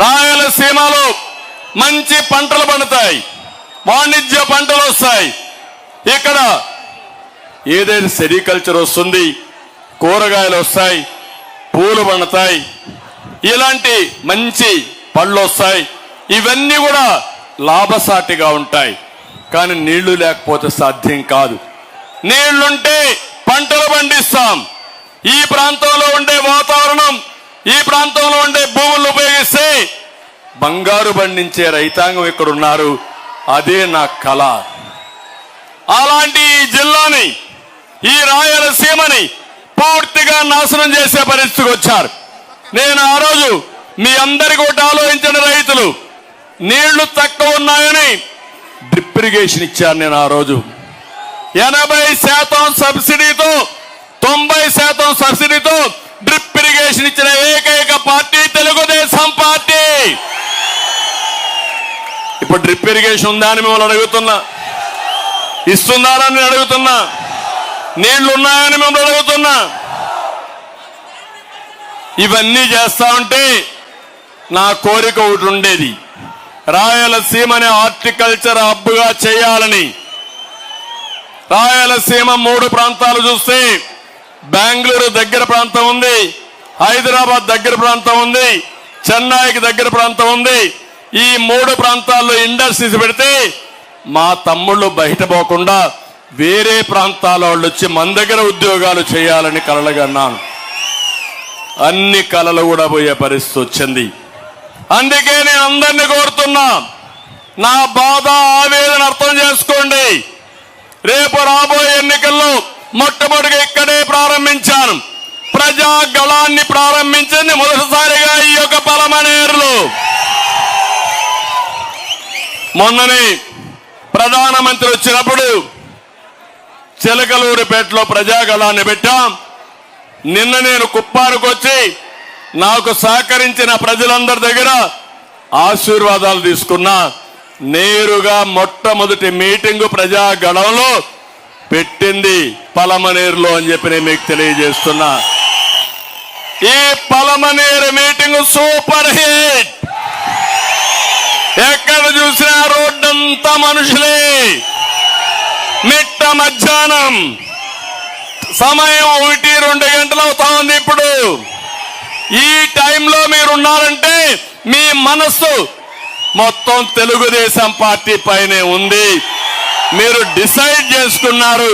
రాయలసీమలో మంచి పంటలు పండుతాయి, వాణిజ్య పంటలు వస్తాయి. ఇక్కడ ఏదైతే సెరికల్చర్ వస్తుంది, కూరగాయలు వస్తాయి, పూలు పండుతాయి, ఇలాంటి మంచి పళ్ళు వస్తాయి. ఇవన్నీ కూడా లాభసాటిగా ఉంటాయి. కానీ నీళ్లు లేకపోతే సాధ్యం కాదు. నీళ్లుంటే పంటలు పండిస్తాం. ఈ ప్రాంతంలో ఉండే వాతావరణం, ఈ ప్రాంతంలో ఉండే భూములను ఉపయోగిస్తే బంగారు పండించే రైతాంగం ఇక్కడ ఉన్నారు. అదే నా కళ. అలాంటి ఈ జిల్లాని, ఈ రాయలసీమని పూర్తిగా నాశనం చేసే పరిస్థితికి వచ్చారు. నేను ఆ రోజు మీ అందరికీ ఒకటి ఆలోచించిన, రైతులు నీళ్లు తక్కువ ఉన్నాయని డ్రిప్ ఇరిగేషన్ ఇచ్చాను. నేను ఆ రోజు 80% సబ్సిడీతో, 90% సబ్సిడీతో డ్రిప్ ఇరిగేషన్ ఇచ్చిన ఏకైక పార్టీ తెలుగుదేశం పార్టీ. ఇప్పుడు డ్రిప్ ఇరిగేషన్ ఉందా అని మిమ్మల్ని అడుగుతున్నా, ఇస్తున్నారా అని అడుగుతున్నా, నీళ్లు ఉన్నాయని మిమ్మల్ని అడుగుతున్నా. ఇవన్నీ చేస్తా ఉంటే నా కోరిక ఒకటి ఉండేది, రాయలసీమని హార్టికల్చర్ హబ్గా చేయాలని. రాయలసీమ 3 ప్రాంతాలు చూస్తే బెంగళూరు దగ్గర ప్రాంతం ఉంది, హైదరాబాద్ దగ్గర ప్రాంతం ఉంది, చెన్నైకి దగ్గర ప్రాంతం ఉంది. ఈ 3 ప్రాంతాల్లో ఇండస్ట్రీస్ పెడితే మా తమ్ముళ్ళు బయట పోకుండా వేరే ప్రాంతాల వాళ్ళు వచ్చి మన దగ్గర ఉద్యోగాలు చేయాలని కలలుగన్నాను. అన్ని కలలు కూడా పోయే పరిస్థితి వచ్చింది. అందుకే నేను అందరినీ కోరుతున్నా, నా బాధ ఆవేదన అర్థం చేసుకోండి. రేపు రాబోయే ఎన్నికల్లో మొట్టమొదటిగా ఇక్కడే ప్రారంభించాను. ప్రజా గళాన్ని ప్రారంభించింది మొదటిసారిగా ఈ యొక్క పలమనేరులో. మొన్ననే ప్రధానమంత్రి వచ్చినప్పుడు చిలకలూరిపేటలో ప్రజాగళాన్ని పెట్టాం. నిన్న నేను కుప్పానికి వచ్చి నాకు సహకరించిన ప్రజలందరి దగ్గర ఆశీర్వాదాలు తీసుకున్నా. నేరుగా మొట్టమొదటి మీటింగు ప్రజాగళంలో పెట్టింది పలమనేరులో అని చెప్పి నేను మీకు తెలియజేస్తున్నా. ఈ పలమనేరు మీటింగ్ సూపర్ హిట్. ఎక్కడ చూసినా రోడ్డంతా మనుషులే. మిట్ట మధ్యాహ్నం సమయం 1-2 గంటలు అవుతా ఉంది. ఇప్పుడు ఈ టైంలో మీరున్నారంటే మీ మనస్సు మొత్తం తెలుగుదేశం పార్టీ పైనే ఉంది. మీరు డిసైడ్ చేసుకున్నారు,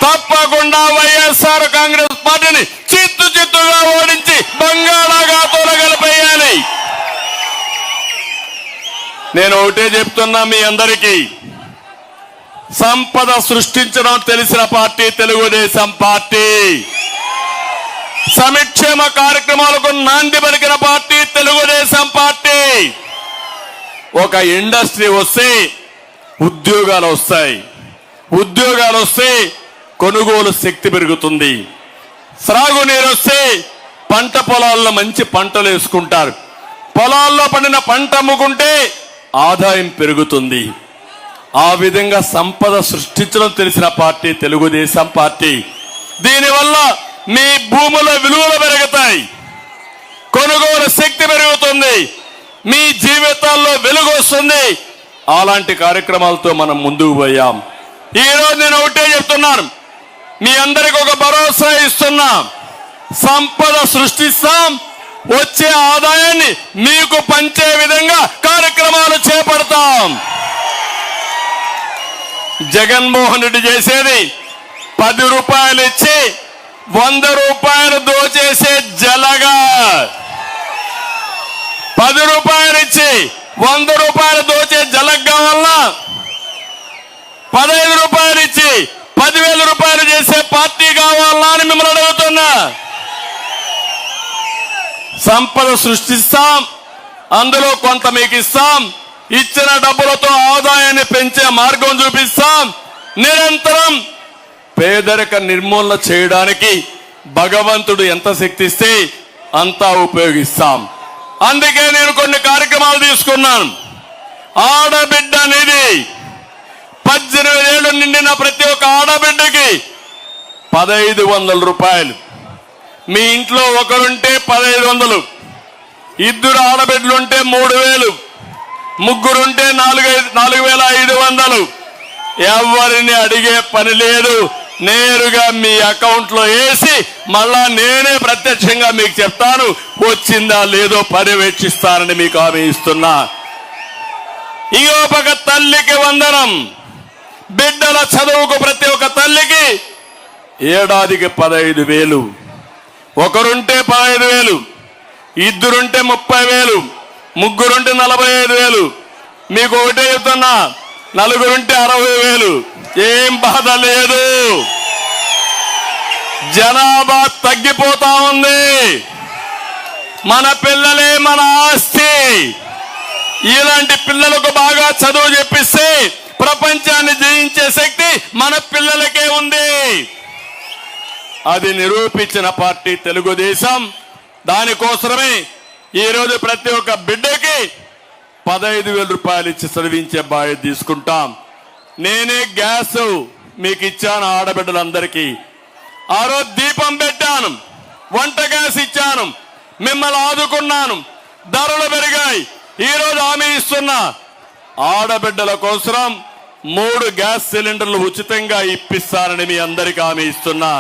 తప్పకుండా వైఎస్ఆర్ కాంగ్రెస్ పార్టీని చిత్తుగా ఓడించి బంగాళాఖాతంలో కలిపేయాలి. నేను ఒకటే చెప్తున్నా మీ అందరికీ, సంపద సృష్టించడం తెలిసిన పార్టీ తెలుగుదేశం పార్టీ. సంక్షేమ కార్యక్రమాలకు నాంది పలికిన పార్టీ తెలుగుదేశం పార్టీ. ఒక ఇండస్ట్రీ వస్తే ఉద్యోగాలు వస్తాయి, ఉద్యోగాలు వస్తే కొనుగోలు శక్తి పెరుగుతుంది. సాగునీరు వస్తే పంట పొలాల్లో మంచి పంటలు వేసుకుంటారు. పొలాల్లో పండిన పంట అమ్ముకుంటే ఆదాయం పెరుగుతుంది. ఆ విధంగా సంపద సృష్టించడం తెలిసిన పార్టీ తెలుగుదేశం పార్టీ. దీనివల్ల మీ భూముల విలువలు పెరుగుతాయి, కొనుగోలు శక్తి పెరుగుతుంది, మీ జీవితాల్లో వెలుగు వస్తుంది. అలాంటి కార్యక్రమాలతో మనం ముందుకు పోయాం. ఈ రోజు నేను ఒకటే చెప్తున్నాను, మీ అందరికి ఒక భరోసా ఇస్తున్నా. సంపద సృష్టిస్తాం, వచ్చే ఆదాయాన్ని మీకు పంచే విధంగా కార్యక్రమాలు చేపడతాం. జగన్మోహన్ రెడ్డి చేసేది 10 రూపాయలు ఇచ్చి 100 రూపాయలు దోచేసే జలగా. 10 రూపాయలు ఇచ్చి 100 రూపాయలు దోచే జలగ్ కావాలన్నా 15 రూపాయలు ఇచ్చి 10,000 రూపాయలు చేసే పార్టీ కావాలన్నా అని మిమ్మల్ని అడుగుతున్నా. సంపద సృష్టిస్తాం, అందులో కొంత మీకు ఇస్తాం, ఇచ్చిన డబ్బులతో ఆదాయాన్ని పెంచే మార్గం చూపిస్తాం. నిరంతరం పేదరిక నిర్మూలన చేయడానికి భగవంతుడు ఎంత శక్తి ఇస్తే అంతా ఉపయోగిస్తాం. అందుకే నేను కొన్ని కార్యక్రమాలు తీసుకున్నాను. ఆడబిడ్డ అనేది 18 ఏళ్ళు నిండిన ప్రతి ఒక్క ఆడబిడ్డకి 1,500 రూపాయలు. మీ ఇంట్లో ఒకరుంటే 1,500, 2 ఆడబిడ్డలుంటే 3,000, 3 ఉంటే 4,500. ఎవరిని అడిగే పని లేదు, నేరుగా మీ అకౌంట్ లో వేసి మళ్ళా నేనే ప్రత్యక్షంగా మీకు చెప్తాను, వచ్చిందా లేదో పర్యవేక్షిస్తానని మీకు హామీ ఇస్తున్నా. ఇంకో పక్క తల్లికి వందనం. బిడ్డల చదువుకు ప్రతి ఒక్క తల్లికి ఏడాదికి 15,000. ఒకరుంటే 15,000, 2 ఉంటే 30,000, 3 ఉంటే 45,000. మీకు ఒకటే చెప్తున్నా, 4 ఉంటే 60,000. ఏం బాధ లేదు. జనాభా తగ్గిపోతా ఉంది. మన పిల్లలే మన ఆస్తి. ఇలాంటి పిల్లలకు బాగా చదువు చెప్పిస్తే ప్రపంచాన్ని జయించే శక్తి మన పిల్లలకే ఉంది. అది నిరూపించిన పార్టీ తెలుగుదేశం. దానికోసమే ఈరోజు ప్రతి ఒక్క బిడ్డకి 15,000 రూపాయలు ఇచ్చి చదివించే బాధ్యత తీసుకుంటాం. నేనే గ్యాస్ మీకు ఇచ్చాను ఆడబిడ్డలందరికీ. ఆ రోజు దీపం పెట్టాను. వంట గ్యాస్ ఇచ్చాను, మిమ్మల్ని ఆదుకున్నాను. ధరలు పెరిగాయి. ఈరోజు హామీ ఇస్తున్నా, ఆడబిడ్డల కోసం 3 గ్యాస్ సిలిండర్లు ఉచితంగా ఇప్పిస్తానని మీ అందరికీ హామీ ఇస్తున్నా.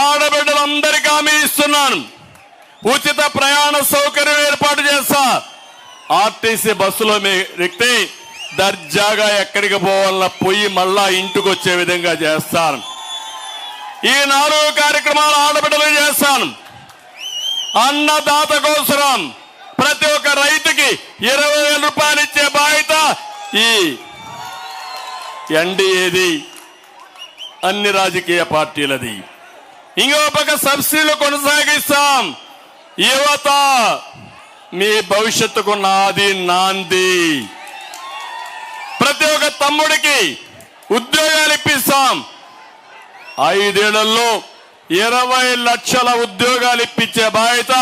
ఆడబిడ్డలందరికీ హామీ ఇస్తున్నాను. ఉచిత ప్రయాణ సౌకర్యం ఏర్పాటు చేస్తా. ఆర్టీసీ బస్సులో మీ వ్యక్తి దర్జాగా ఎక్కడికి పోవాలన్నా పోయి మళ్ళా ఇంటికి వచ్చే విధంగా చేస్తాను. ఈ 4 కార్యక్రమాలు ఆడబిడ్డలు చేస్తాను. అన్నదాత కోసం ప్రతి ఒక్క రైతుకి 20,000 రూపాయలు ఇచ్చే బాధ్యత ఈ ఎన్డీఏది, అన్ని రాజకీయ పార్టీలది. ఇంకో పక్క సబ్సిడీలు కొనసాగిస్తాం. యువత మీ భవిష్యత్తుకు నాది నాంది. ప్రతి ఒక్క తమ్ముడికి ఉద్యోగాలు ఇప్పిస్తాం. 5 ఏళ్లలో 20 లక్షల ఉద్యోగాలు ఇప్పించే బాధ్యత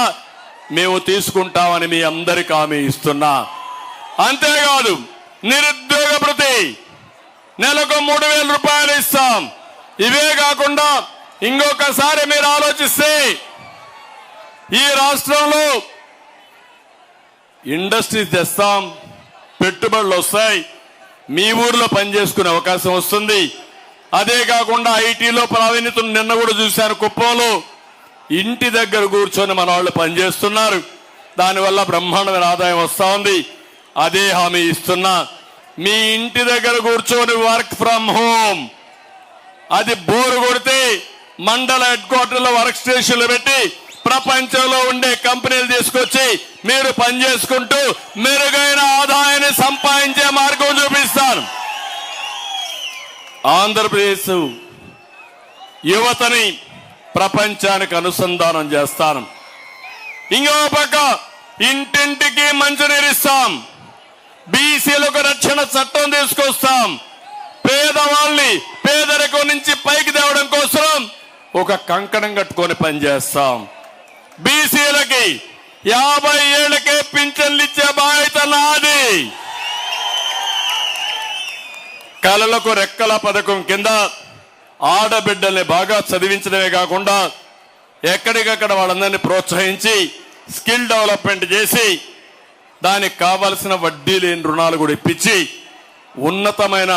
మేము తీసుకుంటామని మీ అందరికీ హామీ ఇస్తున్నా. అంతేకాదు నిరుద్యోగ భృతి నెలకు 3,000 రూపాయలు ఇస్తాం. ఇవే కాకుండా ఇంకొకసారి మీరు ఆలోచిస్తే ఈ రాష్ట్రంలో ఇండస్ట్రీస్ తెస్తాం, పెట్టుబడులు వస్తాయి, మీ ఊర్లో పనిచేసుకునే అవకాశం వస్తుంది. అదే కాకుండా ఐటీలో ప్రావీణ్యత నిన్న కూడా చూశాను. కుప్పంలో ఇంటి దగ్గర కూర్చొని మన వాళ్ళు పనిచేస్తున్నారు. దానివల్ల బ్రహ్మాండమైన ఆదాయం వస్తా ఉంది. అదే హామీ ఇస్తున్నా, మీ ఇంటి దగ్గర కూర్చొని వర్క్ ఫ్రమ్ హోమ్, అది బోరు కొడితే మండల హెడ్ క్వార్టర్లో వర్క్ స్టేషన్లు పెట్టి ప్రపంచంలో ఉండే కంపెనీలు తీసుకొచ్చి మీరు పనిచేసుకుంటూ మెరుగైన ఆదాయాన్ని సంపాదించే మార్గం చూపిస్తాను. ఆంధ్రప్రదేశ్ యువతని ప్రపంచానికి అనుసంధానం చేస్తాను. ఇంకో పక్క ఇంటింటికి మంచినీరు ఇస్తాం. బీసీలకు రక్షణ చట్టం తీసుకొస్తాం. పేదవాళ్ళని పేదరికం నుంచి పైకి తేవడం కోసం ఒక కంకణం కట్టుకొని పనిచేస్తాం. బీసీలకి 50 ఏళ్లకే పింఛన్లు ఇచ్చే బాధ్యత నాది. కళలకు రెక్కల పథకం కింద ఆడబిడ్డల్ని బాగా చదివించడమే కాకుండా ఎక్కడికక్కడ వాళ్ళందరినీ ప్రోత్సహించి స్కిల్ డెవలప్మెంట్ చేసి దానికి కావలసిన వడ్డీ లేని రుణాలు కూడా ఇప్పించి ఉన్నతమైన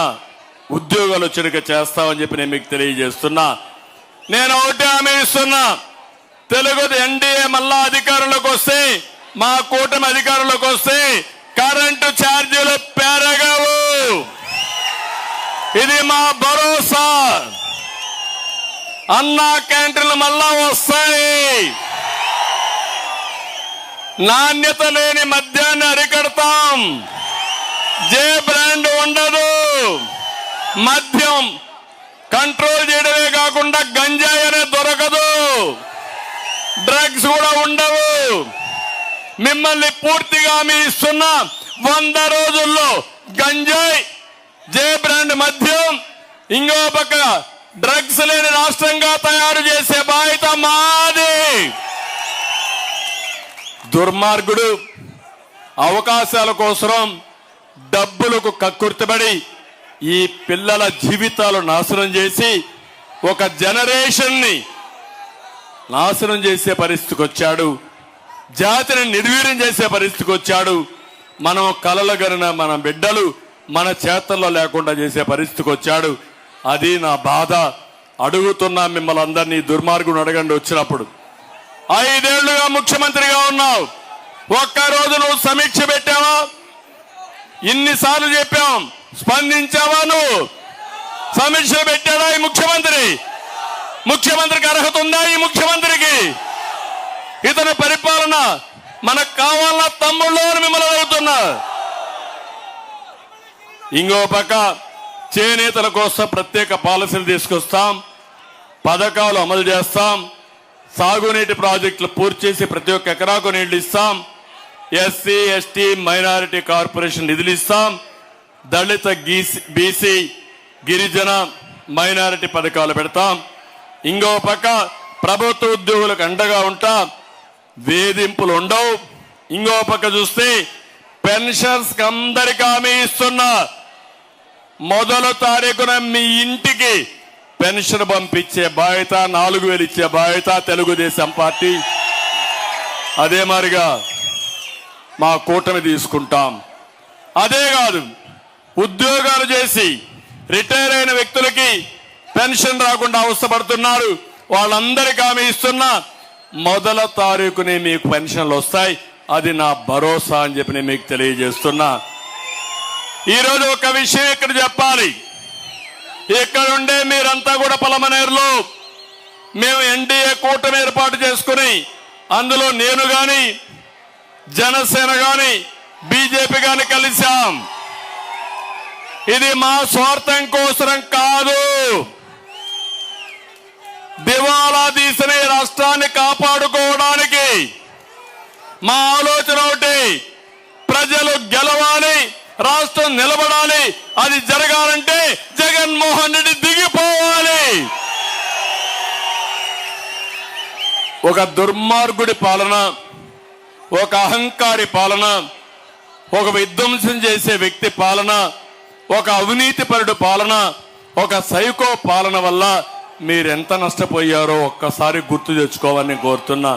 ఉద్యోగాలు వచ్చేట్టుగా చేస్తామని చెప్పి నేను మీకు తెలియజేస్తున్నా. నేను ఒకటే హామీ ఇస్తున్నా, తెలుగు ఎన్డీఏ మళ్ళా అధికారంలోకి వస్తే, మా కూటమి అధికారంలోకి వస్తే కరెంటు ఛార్జీలు పెరగవు. ఇది మా భరోసా. అన్నా క్యాంటీన్లు మళ్ళా వస్తాయి. నాణ్యత లేని మద్యాన్ని అరికడతాం. జే బ్రాండ్ ఉండదు. మద్యం కంట్రోల్ చేయడమే కాకుండా గంజాయి అనేది దొరకదు. డ్రగ్స్ కూడా ఉండవు. మిమ్మల్ని పూర్తిగా హామీ ఇస్తున్నా, 100 రోజుల్లో గంజాయి, జే బ్రాండ్ మద్యం, ఇంకో పక్క డ్రగ్స్ లేని రాష్ట్రంగా తయారు చేసే బాధ్యత మాది. దుర్మార్గుడు అవకాశాల కోసం డబ్బులకు కక్కుర్తిపడి ఈ పిల్లల జీవితాలు నాశనం చేసి ఒక జనరేషన్ ని నాశనం చేసే పరిస్థితికి వచ్చాడు. జాతిని నిర్వీర్యం చేసే పరిస్థితికి వచ్చాడు. మనం కలలుగరిన మన బిడ్డలు మన చేతల్లో లేకుండా చేసే పరిస్థితికి వచ్చాడు. అది నా బాధ. అడుగుతున్నా మిమ్మల్ని అందరినీ, దుర్మార్గుని అడగండి వచ్చినప్పుడు. 5 ఏళ్లుగా ముఖ్యమంత్రిగా ఉన్నావు, ఒక్కరోజు నువ్వు సమీక్ష పెట్టావా? ఇన్నిసార్లు చెప్పాం, స్పందించావా? నువ్వు సమీక్ష పెట్టాడా ఈ ముఖ్యమంత్రి? ముఖ్యమంత్రికి అర్హత ఉందా ఈ ముఖ్యమంత్రికి? ఇతని పరిపాలన మనకు కావాలన్న తమ్ముళ్ళు అని మిమ్మల్ని అడుగుతున్నా. ఇంకో పక్క చేనేతల కోసం ప్రత్యేక పాలసీలు తీసుకొస్తాం, పథకాలు అమలు చేస్తాం, సాగునీటి ప్రాజెక్టులు పూర్తి చేసి ప్రతి ఒక్క ఎకరాకు నీళ్లు ఇస్తాం, ఎస్సీ ఎస్టీ మైనారిటీ కార్పొరేషన్ నిధులు ఇస్తాం, దళిత బీసీ గిరిజన మైనారిటీ పథకాలు పెడతాం. ఇంకో పక్క ప్రభుత్వ ఉద్యోగులకు అండగా ఉంటాం, వేధింపులు ఉండవు. ఇంకో పక్క చూస్తే పెన్షన్స్ అందరికీ హామీ ఇస్తున్నా. 1వ తారీఖున మీ ఇంటికి పెన్షన్ పంపించే బాధ్యత, 4,000 ఇచ్చే బాధ్యత తెలుగుదేశం పార్టీ. అదే మారిగా మా కూటమి తీసుకుంటాం. అదే కాదు, ఉద్యోగాలు చేసి రిటైర్ అయిన వ్యక్తులకి పెన్షన్ రాకుండా అవస్థపడుతున్నారు. వాళ్ళందరికీ హామీ ఇస్తున్నా, మొదల తారీఖునే మీకు పెన్షన్లు వస్తాయి. అది నా భరోసా అని చెప్పి నేను మీకు తెలియజేస్తున్నా. ఈరోజు ఒక విషయం ఇక్కడ చెప్పాలి. ఇక్కడ ఉండే మీరంతా కూడా పలమనేరులో మేము ఎన్డీఏ కూటమి ఏర్పాటు చేసుకుని, అందులో నేను గాని, జనసేన గాని, బీజేపీ గాని కలిశాం. ఇది మా స్వార్థం కోసరం కాదు. దివాలా తీసిన ఈ రాష్ట్రాన్ని కాపాడుకోవడానికి మా ఆలోచన ఒకటి, ప్రజలు గెలవాలి, రాష్ట్రం నిలబడాలి. అది జరగాలంటే జగన్మోహన్ రెడ్డి దిగిపోవాలి. ఒక దుర్మార్గుడి పాలన, ఒక అహంకారి పాలన, ఒక విధ్వంసం చేసే వ్యక్తి పాలన, ఒక అవినీతిపరుడు పాలన, ఒక సైకో పాలన వల్ల మీరెంత నష్టపోయారో ఒక్కసారి గుర్తు తెచ్చుకోవాలని కోరుతున్నా.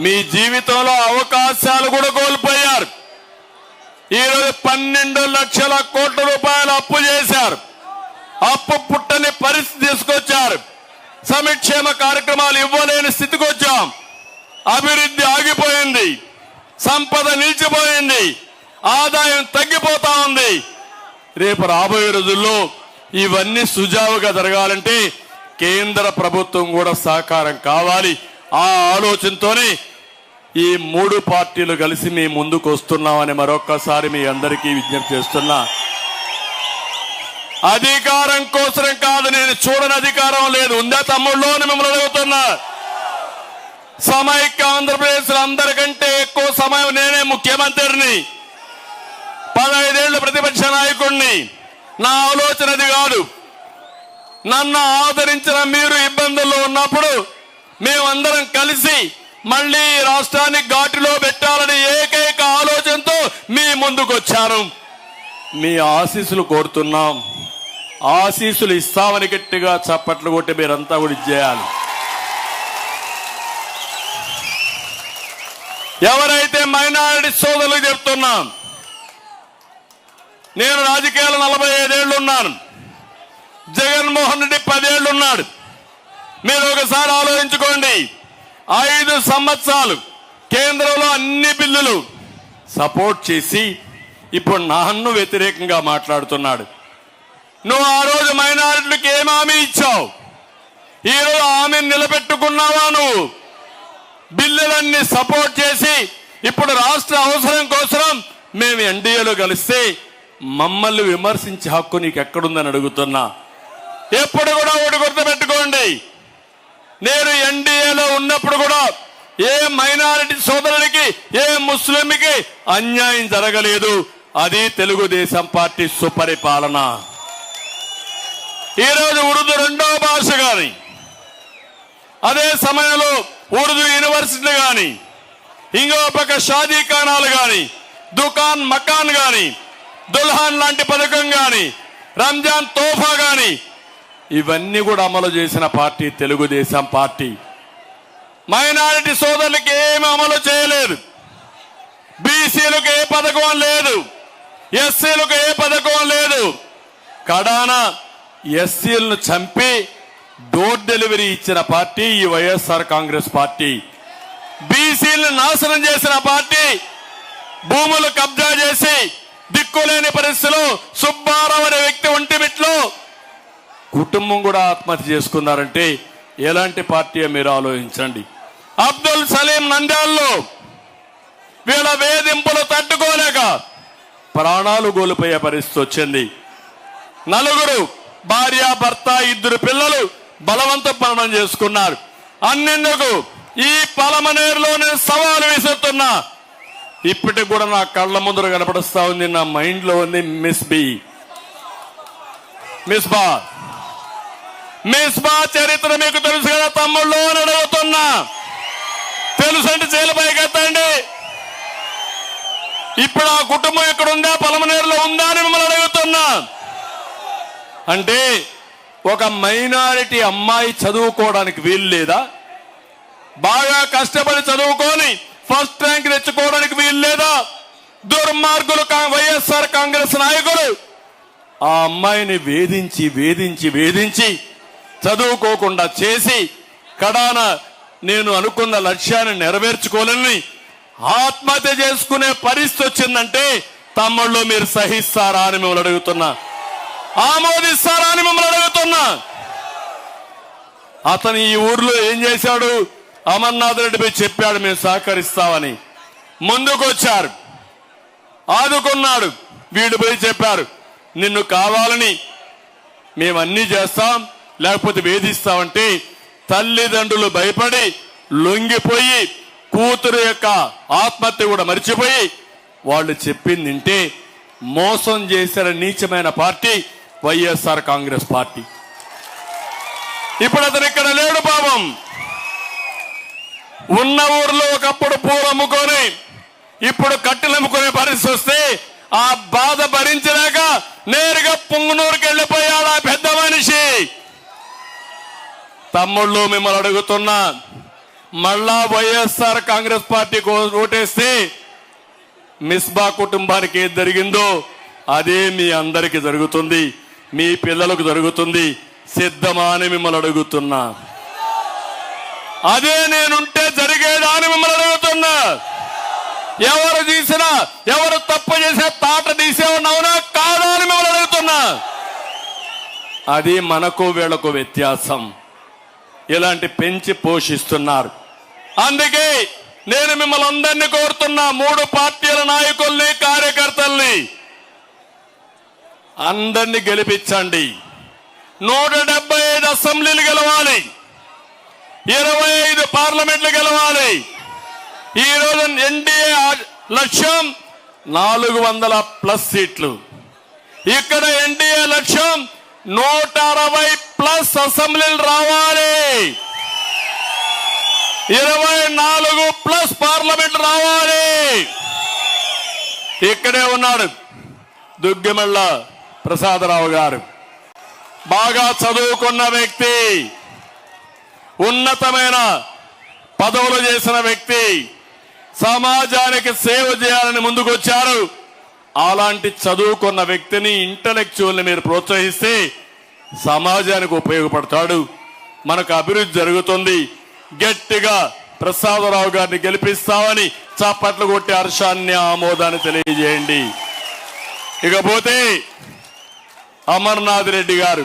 మీ జీవితంలో అవకాశాలు కూడా కోల్పోయారు. ఈరోజు 12 లక్షల కోట్ల రూపాయలు అప్పు చేశారు. అప్పు పుట్టని పరిస్థితి తీసుకొచ్చారు. సంక్షేమ కార్యక్రమాలు ఇవ్వలేని స్థితికి వచ్చాం. అభివృద్ధి ఆగిపోయింది, సంపద నిలిచిపోయింది, ఆదాయం తగ్గిపోతా ఉంది. రేపు రాబోయే రోజుల్లో ఇవన్నీ సుజావుగా జరగాలంటే కేంద్ర ప్రభుత్వం కూడా సహకారం కావాలి. ఆ ఆలోచనతోనే ఈ 3 పార్టీలు కలిసి మీ ముందుకు వస్తున్నామని మరొక్కసారి మీ అందరికీ విజ్ఞప్తి చేస్తున్నా. అధికారం కోసం కాదు, నేను చూడని అధికారం లేదు. ఉందా తమ్ముళ్ళు అని మిమ్మల్ని అడుగుతున్నా. సమైక్య ఆంధ్రప్రదేశ్ లో అందరికంటే ఎక్కువ సమయం నేనే ముఖ్యమంత్రిని, 15 ఏళ్ల ప్రతిపక్ష నాయకుడిని. నా ఆలోచన అది కాదు. నన్ను ఆదరించిన మీరు ఇబ్బందుల్లో ఉన్నప్పుడు మేమందరం కలిసి మళ్ళీ రాష్ట్రాన్ని ఘాటిలో పెట్టాలని ఏకైక ఆలోచనతో మీ ముందుకు వచ్చాను. మీ ఆశీస్సులు కోరుతున్నాం. ఆశీస్సులు ఇస్తామని గట్టిగా చప్పట్లు కొట్టి మీరంతా కూడా ఇచ్చేయాలి. ఎవరైతే మైనారిటీ సోదరులకు చెప్తున్నాం, నేను రాజకీయాలు 45 ఏళ్లు ఉన్నాను, జగన్మోహన్ రెడ్డి 10 ఏళ్లు ఉన్నాడు. మీరు ఒకసారి ఆలోచించుకోండి. 5 సంవత్సరాలు కేంద్రంలో అన్ని బిల్లులు సపోర్ట్ చేసి ఇప్పుడు నన్ను వ్యతిరేకంగా మాట్లాడుతున్నాడు. నువ్వు ఆ రోజు మైనారిటీలకు ఏం హామీ ఇచ్చావు? ఈరోజు హామీని నిలబెట్టుకున్నావా? నువ్వు బిల్లులన్నీ సపోర్ట్ చేసి ఇప్పుడు రాష్ట్ర అవసరం కోసం మేము ఎన్డీఏలో కలిస్తే మమ్మల్ని విమర్శించే హక్కు నీకు ఎక్కడుందని అడుగుతున్నా. ఎప్పుడు కూడా ఒకటి గుర్తుపెట్టుకోండి, నేను ఎన్డీఏలో ఉన్నప్పుడు కూడా ఏ మైనారిటీ సోదరుడికి, ఏ ముస్లింకి అన్యాయం జరగలేదు. అది తెలుగుదేశం పార్టీ సుపరిపాలన. ఈరోజు ఉర్దూ 2వ భాష గాని, అదే సమయంలో ఉర్దూ యూనివర్సిటీ గాని, ఇంకో పక్క షాదీ ఖానాలు గాని, దుకాన్ మకాన్ గాని, దుల్హాన్ లాంటి పథకం గాని, రంజాన్ తోఫా గాని, ఇవన్నీ కూడా అమలు చేసిన పార్టీ తెలుగుదేశం పార్టీ. మైనారిటీ సోదరులకు ఏమి అమలు చేయలేదు. బీసీలకు ఏ పథకం లేదు, ఎస్సీలకు ఏ పథకం లేదు. కడాన ఎస్సీలను చంపి డోర్ డెలివరీ ఇచ్చిన పార్టీ ఈ వైఎస్ఆర్ కాంగ్రెస్ పార్టీ. బీసీలను నాశనం చేసిన పార్టీ. భూములు కబ్జా చేసి దిక్కులేని పరిస్థితిలో సుబ్బారావు అనే వ్యక్తి ఒంటిమిట్లో కుటుంబం కూడా ఆత్మహత్య చేసుకున్నారంటే ఎలాంటి పార్టీ మీరు ఆలోచించండి. అబ్దుల్ సలీం నంద్యాలలో వీళ్ళ వేధింపులు తట్టుకోలేక ప్రాణాలు కోల్పోయే పరిస్థితి వచ్చింది. 4 భార్య, భర్త, 2 పిల్లలు బలవంత మరణం చేసుకున్నారు. అన్నెందుకు ఈ పలమనేరులో నేను సవాలు విసురుతున్నా. ఇప్పటికి కూడా నా కళ్ళ ముందర కనపడుస్తా ఉంది, నా మైండ్ లో ఉంది. మిస్బా చరిత్ర మీకు తెలుసు కదా తమ్ముళ్ళు అని అడుగుతున్నా. తెలుసంటే జైలుపైకి ఎత్తండి. ఇప్పుడు ఆ కుటుంబం ఇక్కడ ఉందా, పలమనేరులో ఉందా అని మిమ్మల్ని అడుగుతున్నా. అంటే ఒక మైనారిటీ అమ్మాయి చదువుకోవడానికి వీలు లేదా? బాగా కష్టపడి చదువుకొని ఫస్ట్ ర్యాంక్ తెచ్చుకోవడానికి వీలు లేదా? దుర్మార్గులు వైఎస్ఆర్ కాంగ్రెస్ నాయకులు ఆ అమ్మాయిని వేధించి వేధించి వేధించి చదువుకోకుండా చేసి కడాన నేను అనుకున్న లక్ష్యాన్ని నెరవేర్చుకోలేని ఆత్మహత్య చేసుకునే పరిస్థితి వచ్చిందంటే తమ్ముళ్ళు మీరు సహిస్తారా అని మిమ్మల్ని అడుగుతున్నా, ఆమోదిస్తారా అని మిమ్మల్ని అడుగుతున్నా. అతను ఈ ఊర్లో ఏం చేశాడు? అమర్నాథ్ రెడ్డిపై చెప్పాడు మేము సహకరిస్తామని, ముందుకొచ్చారు, ఆదుకున్నాడు. వీడిపై చెప్పారు నిన్ను కావాలని మేమన్నీ చేస్తాం లేకపోతే వేధిస్తామంటే తల్లిదండ్రులు భయపడి లొంగిపోయి కూతురు యొక్క ఆత్మహత్య కూడా మర్చిపోయి వాళ్ళు చెప్పింది వింటే మోసం చేసిన నీచమైన పార్టీ వైఎస్ఆర్ కాంగ్రెస్ పార్టీ. ఇప్పుడు అతను ఇక్కడ లేడు పాపం. ఉన్న ఊర్లో ఒకప్పుడు పూలు అమ్ముకొని ఇప్పుడు కట్టెలు అమ్ముకునే పరిస్థితి వస్తే ఆ బాధ భరించలేక నేరుగా పుంగనూరుకి వెళ్ళిపోయాడు ఆ పెద్ద మనిషి. తమ్ముళ్ళు మిమ్మల్ని అడుగుతున్నా, మళ్ళా వైఎస్ఆర్ కాంగ్రెస్ పార్టీకి ఓటేస్తే మిస్బా కుటుంబానికి ఏది జరిగిందో అదే మీ అందరికి జరుగుతుంది, మీ పిల్లలకు జరుగుతుంది. సిద్ధమా అని మిమ్మల్ని అడుగుతున్నా. అదే నేనుంటే జరిగేదా అని మిమ్మల్ని అడుగుతున్నా. ఎవరు తీసినా ఎవరు తప్పు చేసే తాట తీసేవాడిని అవునా కాదా అని మిమ్మల్ని అడుగుతున్నా. అది మనకు వీళ్లకు వ్యత్యాసం. ఇలాంటి పెంచి పోషిస్తున్నారు. అందుకే నేను మిమ్మల్ని అందరినీ కోరుతున్నా, 3 పార్టీల నాయకుల్ని కార్యకర్తల్ని అందరినీ గెలిపించండి. 175 అసెంబ్లీలు గెలవాలి, 25 పార్లమెంట్లు గెలవాలి. ఈ రోజు ఎన్డీఏ లక్ష్యం 400+ సీట్లు. ఇక్కడ ఎన్డీఏ లక్ష్యం 160+ అసెంబ్లీలు రావాలి, 24+ పార్లమెంట్ రావాలి. ఇక్కడే ఉన్నాడు దుగ్గిమళ్ళ ప్రసాదరావు గారు, బాగా చదువుకున్న వ్యక్తి, ఉన్నతమైన పదవులు చేసిన వ్యక్తి, సమాజానికి సేవ చేయాలని ముందుకొచ్చారు. అలాంటి చదువుకున్న వ్యక్తిని, ఇంటలెక్చువల్ని మీరు ప్రోత్సహిస్తే సమాజానికి ఉపయోగపడతాడు, మనకు అభివృద్ధి జరుగుతుంది. గట్టిగా ప్రసాదరావు గారిని గెలిపిస్తామని చప్పట్లు కొట్టి హర్షాన్ని ఆమోదాన్ని తెలియజేయండి. ఇకపోతే అమర్నాథ్ రెడ్డి గారు,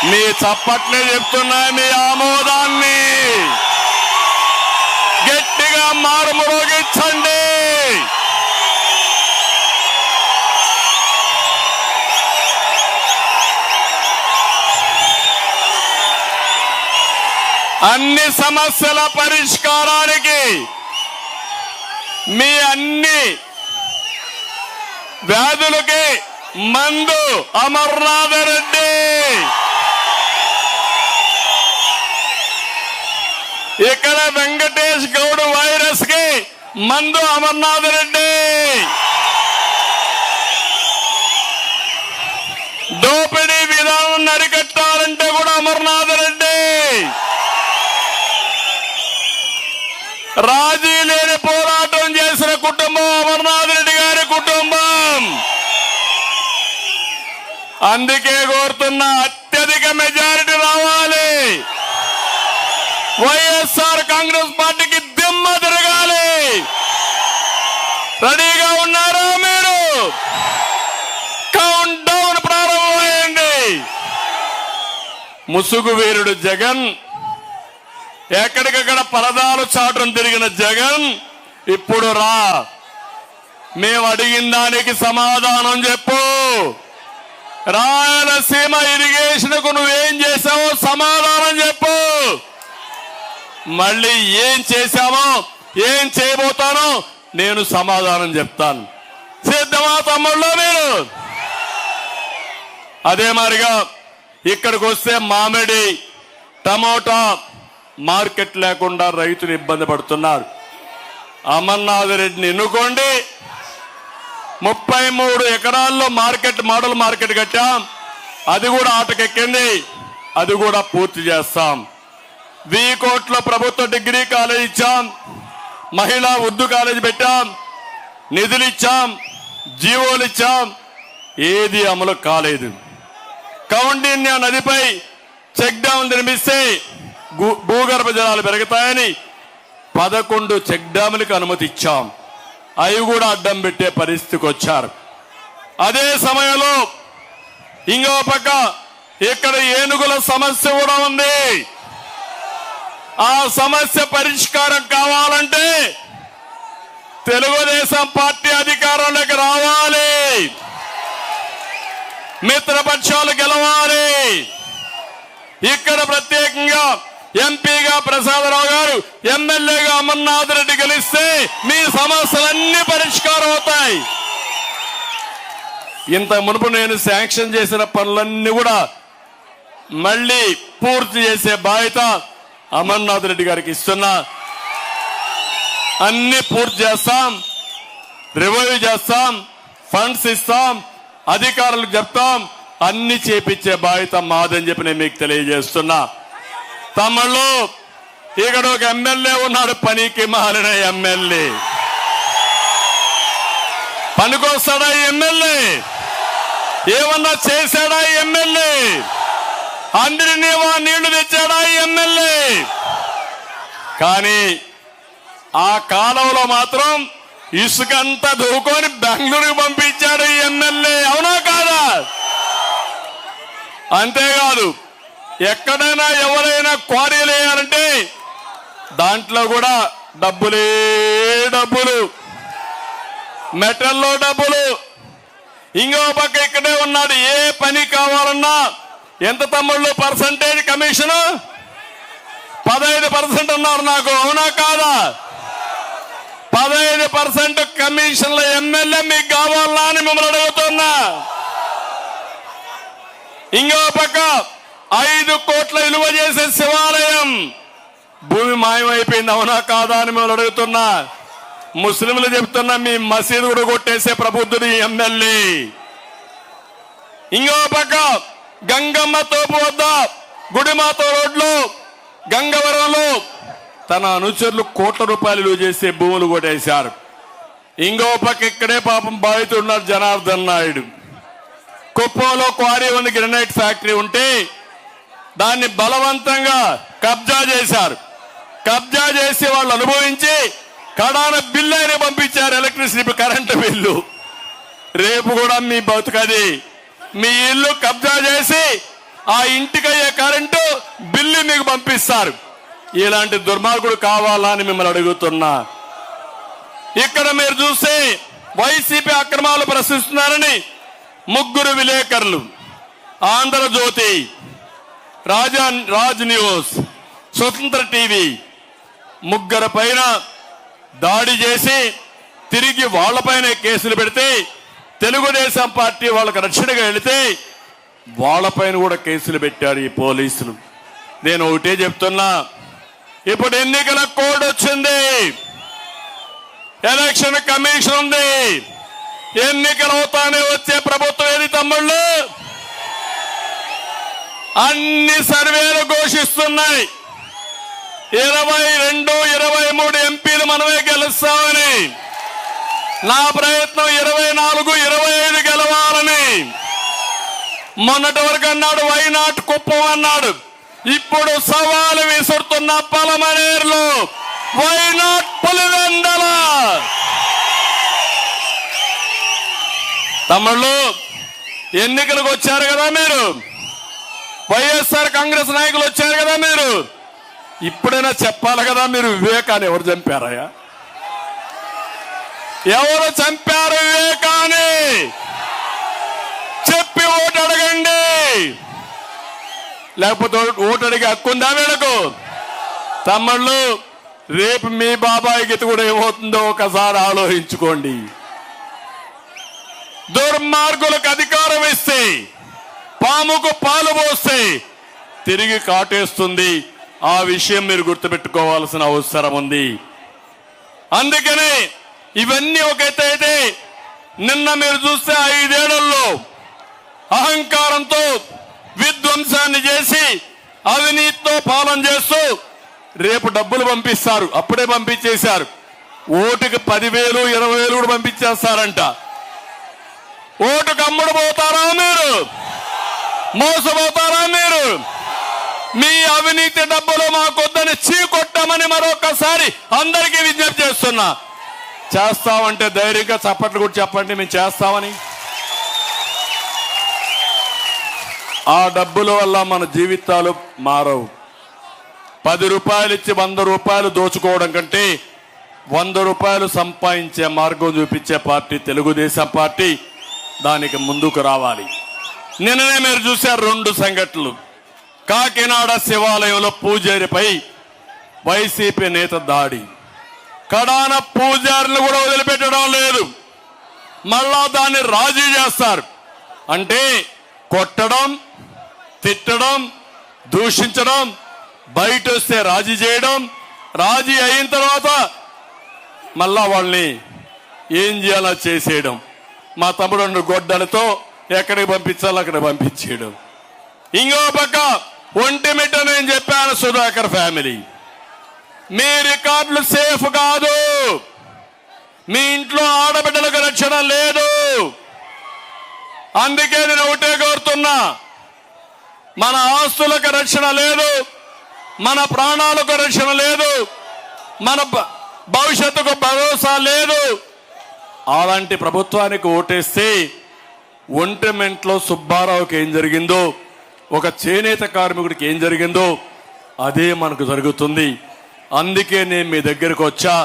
మీ చప్పట్లే చెప్తున్నాయి మీ ఆమోదాన్ని గట్టిగా మారుమోగించండి. అన్ని సమస్యల పరిష్కారానికి, మీ అన్ని వ్యాధులకి మందు అమర్నాథ్ రెడ్డి. ఇక్కడ వెంకటేష్ గౌడ్ వైరస్ కి మందు అమర్నాథ్ రెడ్డి. దోపిడీ విధానం అరికట్టాలంటే కూడా అమర్నాథ్ రెడ్డి. రాజీ లేని పోరాటం చేసిన కుటుంబం అమర్నాథ్ రెడ్డి గారి కుటుంబం. అందుకే కోరుతున్న అత్యధిక మెజారిటీ రావాలి, వైఎస్ఆర్ కాంగ్రెస్ పార్టీకి దిమ్మ తిరగాలి. రెడీగా ఉన్నారా మీరు? కౌంట్ డౌన్ ప్రారంభమైంది. ముసుగు వీరుడు జగన్, ఎక్కడికక్కడ పరదాలు చాటును తిరిగిన జగన్ ఇప్పుడు రా, మేము అడిగిన దానికి సమాధానం చెప్పు. రాయలసీమ ఇరిగేషన్ కు నువ్వేం చేశావో సమాధానం చెప్పు. మళ్ళీ ఏం చేశామో ఏం చేయబోతానో నేను సమాధానం చెప్తాను. సిద్ధమా తమ్ముళ్ళు మీరు? అదే మాదిరిగా ఇక్కడికి వస్తే మామిడి, టమోటా మార్కెట్ లేకుండా రైతులు ఇబ్బంది పడుతున్నారు. అమర్నాథ్ రెడ్డిని ఎన్నుకోండి, 33 ఎకరాల్లో మోడల్ మార్కెట్ కట్టాం. అది కూడా ఆటకెక్కింది. అది కూడా పూర్తి చేస్తాం. 1000 కోట్ల ప్రభుత్వ డిగ్రీ కాలేజ్ ఇచ్చాం. మహిళా ఉర్దూ కాలేజ్ పెట్టాం. నిధులు ఇచ్చాం, జీవోలు ఇచ్చాం. ఏది అమలు కాలేదు. కౌండిన్య నదిపై చెక్ డ్యాం నిర్మిస్తే భూగర్భ జలాలు పెరుగుతాయని 11 చెక్ డ్యాములకు అనుమతి ఇచ్చాం. అవి కూడా అడ్డం పెట్టే పరిస్థితికి వచ్చారు. అదే సమయంలో ఇంకో పక్క ఇక్కడ ఏనుగుల సమస్య కూడా ఉంది. ఆ సమస్య పరిష్కారం కావాలంటే తెలుగుదేశం పార్టీ అధికారంలోకి రావాలి. మిత్రపక్షాలు గెలవాలి. ఇక్కడ ప్రత్యేకంగా ఎంపీగా ప్రసాదరావు గారు, ఎమ్మెల్యేగా అమర్నాథ్ రెడ్డి గెలిస్తే మీ సమస్యలన్నీ పరిష్కారం అవుతాయి. ఇంత మునుపు నేను శాంక్షన్ చేసిన పనులన్నీ కూడా మళ్ళీ పూర్తి చేసే బాధ్యత అమర్నాథ్ రెడ్డి గారికి ఇస్తున్నా. అన్ని పూర్తి చేస్తాం, రివైవ్ చేస్తాం, ఫండ్స్ ఇస్తాం, అధికారులకు చెప్తాం, అన్ని చేపించే బాధ్యత మాదని చెప్పి నేను మీకు తెలియజేస్తున్నా. తమ్ముళ్ళు, ఇక్కడ ఒక ఎమ్మెల్యే ఉన్నాడు, పనికి మాలిన ఎమ్మెల్యే. పనికొస్తాడా ఎమ్మెల్యే? ఏమన్నా చేశాడా ఎమ్మెల్యే? అందరినీ నీళ్లు తెచ్చాడా ఎమ్మెల్యే? కానీ ఆ కాలంలో మాత్రం ఇసుకంతా దూకొని బెంగళూరుకు పంపించాడు ఎమ్మెల్యే. అవునా కాదా? అంతేకాదు, ఎక్కడైనా ఎవరైనా క్వారీలు వేయాలంటే దాంట్లో కూడా డబ్బులే డబ్బులు, మెటల్లో డబ్బులు. ఇంకో పక్క ఇక్కడే ఉన్నాడు, ఏ పని కావాలన్నా ఎంత తమ్ముళ్ళు పర్సంటేజ్ కమిషన్? 15% అన్నారు నాకు. అవునా కాదా? 15% కమిషన్ల ఎమ్మెల్యే మీకు కావాలా అని మిమ్మల్ని అడుగుతున్నా. ఇంకో పక్క 5 కోట్ల విలువ చేసే శివాలయం భూమి మాయమైపోయింది. అవునా కాదా అని మిమ్మల్ని అడుగుతున్నా. ముస్లింలు చెప్తున్నా, మీ మసీదు కూడా కొట్టేసే ప్రబుద్ధుడు ఎమ్మెల్యే. ఇంకో పక్క గంగమ్మ తోపు వద్ద గుడిమాత రోడ్లో గంగవరంలో తన అనుచరులు కోట్ల రూపాయలు విలువ చేసే భూములు కొట్టేశారు. ఇంకో పక్క ఇక్కడే పాపం బాధితున్నారు జనార్దన్ నాయుడు. కుప్పంలో క్వారీ ఉంది, గ్రెనైట్ ఫ్యాక్టరీ ఉంటే దాన్ని బలవంతంగా కబ్జా చేశారు. కబ్జా చేసి వాళ్ళు అనుభవించి కడాన బిల్లు అయినా పంపించారు, ఎలక్ట్రిసిటీ కరెంటు బిల్లు. రేపు కూడా మీ బతుకది. మీ ఇల్లు కబ్జా చేసి ఆ ఇంటికయ్యే కరెంటు బిల్లు మీకు పంపిస్తారు. ఇలాంటి దుర్మార్గుడు కావాలా అని మిమ్మల్ని అడుగుతున్నా. ఇక్కడ మీరు చూస్తే వైసీపీ అక్రమాలు ప్రశ్నిస్తున్నారని 3 విలేకరులు, ఆంధ్రజ్యోతి, రాజ్ న్యూస్, స్వతంత్ర టీవీ 3 పైన దాడి చేసి తిరిగి వాళ్ళపైన కేసులు పెడితే తెలుగుదేశం పార్టీ వాళ్ళకి రక్షణగా వెళితే వాళ్ళపైన కూడా కేసులు పెట్టారు ఈ పోలీసులు. నేను ఒకటే చెప్తున్నా, ఇప్పుడు ఎన్నికల కోడ్ వచ్చింది, ఎలక్షన్ కమిషన్ ఉంది. ఎన్నికలు అవుతానే వచ్చే ప్రభుత్వం ఏది తమ్ముళ్ళు? అన్ని సర్వేలు ఘోషిస్తున్నాయి 22, 23 ఎంపీలు మనమే గెలుస్తామని. నా ప్రయత్నం 24, 25 గెలవాలని. మొన్నటి వరకు అన్నాడు వైనాట్ కుప్పం అన్నాడు. ఇప్పుడు సవాలు విసురుతున్న పలమనేరులో వైనాట్ పులివెందల. తమ్ముళ్ళు, ఎన్నికలకు వచ్చారు కదా మీరు, వైఎస్ఆర్ కాంగ్రెస్ నాయకులు వచ్చారు కదా మీరు. ఇప్పుడైనా చెప్పాలి కదా మీరు వివేకాన్ని ఎవరు చంపారయ్యా? ఎవరు చంపారు వివేకాన్ని? చెప్పి ఓటు అడగండి. లేకపోతే ఓటు అడిగే హక్కుందా వీళ్ళకు? తమ్ముళ్ళు, రేపు మీ బాబాయ్ గీత కూడా ఏమవుతుందో ఒకసారి ఆలోచించుకోండి. దుర్మార్గులకు అధికారం ఇస్తే, పాముకు పాలు పోస్తే తిరిగి కాటేస్తుంది. ఆ విషయం మీరు గుర్తుపెట్టుకోవాల్సిన అవసరం ఉంది. అందుకనే ఇవన్నీ ఒక ఎత్తు అయితే నిన్న మీరు చూస్తే 5 ఏళ్లలో అహంకారంతో విధ్వంసాన్ని చేసి అవినీతితో పాలన చేస్తూ రేపు డబ్బులు పంపిస్తారు, అప్పుడే పంపించేశారు. ఓటుకి 10,000 20,000 కూడా పంపించేస్తారంట. ఓటుకు అమ్ముడు పోతారా మీరు? మోసపోతారా మీరు? మీ అవినీతి డబ్బులు మాకొద్దని చీకొట్టామని మరొకసారి అందరికీ విజ్ఞప్తి చేస్తున్నా. చేస్తామంటే ధైర్యంగా చప్పట్లు కూడా చెప్పండి, మేము చేస్తామని. ఆ డబ్బుల వల్ల మన జీవితాలు మారవు. 10 రూపాయలు ఇచ్చి 100 రూపాయలు దోచుకోవడం కంటే 100 రూపాయలు సంపాదించే మార్గం చూపించే పార్టీ తెలుగుదేశం పార్టీ. దానికి ముందుకు రావాలి. నిన్ననే మీరు చూశారు 2 సంఘటనలు. కాకినాడ శివాలయంలో పూజారిపై వైసీపీ నేత దాడి. కడాన పూజారిని కూడా వదిలిపెట్టడం లేదు. మళ్ళా దాన్ని రాజీ చేస్తారు. అంటే కొట్టడం, తిట్టడం, దూషించడం, బయట వస్తే రాజీ చేయడం, రాజీ అయిన తర్వాత మళ్ళా వాళ్ళని ఏం చేయాలో చేసేయడం. మా తమ్ముడు గొడ్డలతో ఎక్కడికి పంపించాలో అక్కడ పంపించేయడం. ఇంకో పక్క ఒంటిమిట్ట నేను చెప్పాను సుధాకర్ ఫ్యామిలీ, మీ రికార్డులు సేఫ్ కాదు. మీ ఇంట్లో ఆడబిడ్డలకు రక్షణ లేదు. అందుకే నేను ఒకటే కోరుతున్నా, మన ఆస్తులకు రక్షణ లేదు, మన ప్రాణాలకు రక్షణ లేదు, మన భవిష్యత్తుకు భరోసా లేదు. అలాంటి ప్రభుత్వానికి ఓటేస్తే ఒంటిమెంట్లో సుబ్బారావుకి ఏం జరిగిందో, ఒక చేనేత కార్మికుడికి ఏం జరిగిందో అదే మనకు జరుగుతుంది. అందుకే నేను మీ దగ్గరకు వచ్చా.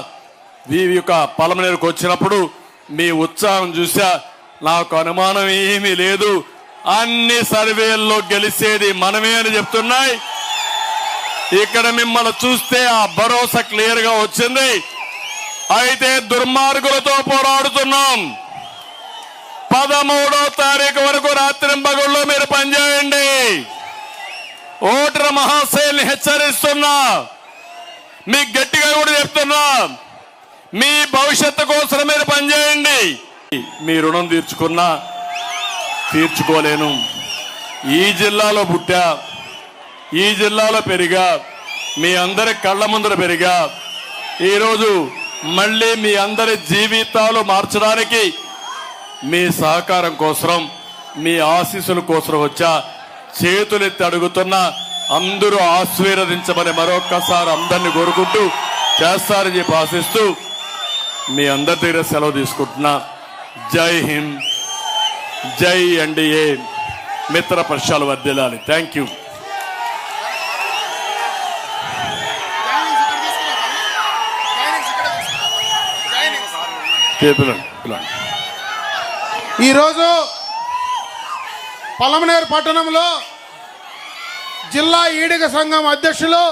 మీ యొక్క పలమనేరుకు వచ్చినప్పుడు మీ ఉత్సాహం చూసా. నాకు అనుమానం ఏమీ లేదు. అన్ని సర్వేల్లో గెలిచేది మనమే అని చెప్తున్నాయి. ఇక్కడ మిమ్మల్ని చూస్తే ఆ భరోసా క్లియర్ గా వచ్చింది. అయితే దుర్మార్గులతో పోరాడుతున్నాం. 13వ తారీఖు వరకు రాత్రింబగళ్ళు మీరు పనిచేయండి. ఓటరు మహాశైల్ని హెచ్చరిస్తున్నా, మీకు గట్టిగా కూడా చెప్తున్నా, మీ భవిష్యత్తు కోసం మీరు పనిచేయండి. మీ రుణం తీర్చుకున్నా తీర్చుకోలేను. ఈ జిల్లాలో పుట్టా, ఈ జిల్లాలో పెరిగా, మీ అందరి కళ్ళ ముందర పెరిగా. ఈరోజు మళ్ళీ మీ అందరి జీవితాలు మార్చడానికి మీ సహకారం కోసం, మీ ఆశీస్సుల కోసం వచ్చా. చేతులెత్తి అడుగుతున్నా, అందరూ ఆశీర్వదించమని మరొక్కసారి అందరినీ కోరుకుంటూ చేస్తారని చెప్పి ఆశిస్తూ మీ అందరి దగ్గర సెలవు తీసుకుంటున్నా. జై హింద్, జై ఎన్డీఏ, మిత్ర పక్షాలు వర్ధిల్లాలి. Thank you. ఈరోజు పలమనేరు పట్టణంలో జిల్లా ఈడిగ సంఘం అధ్యక్షులు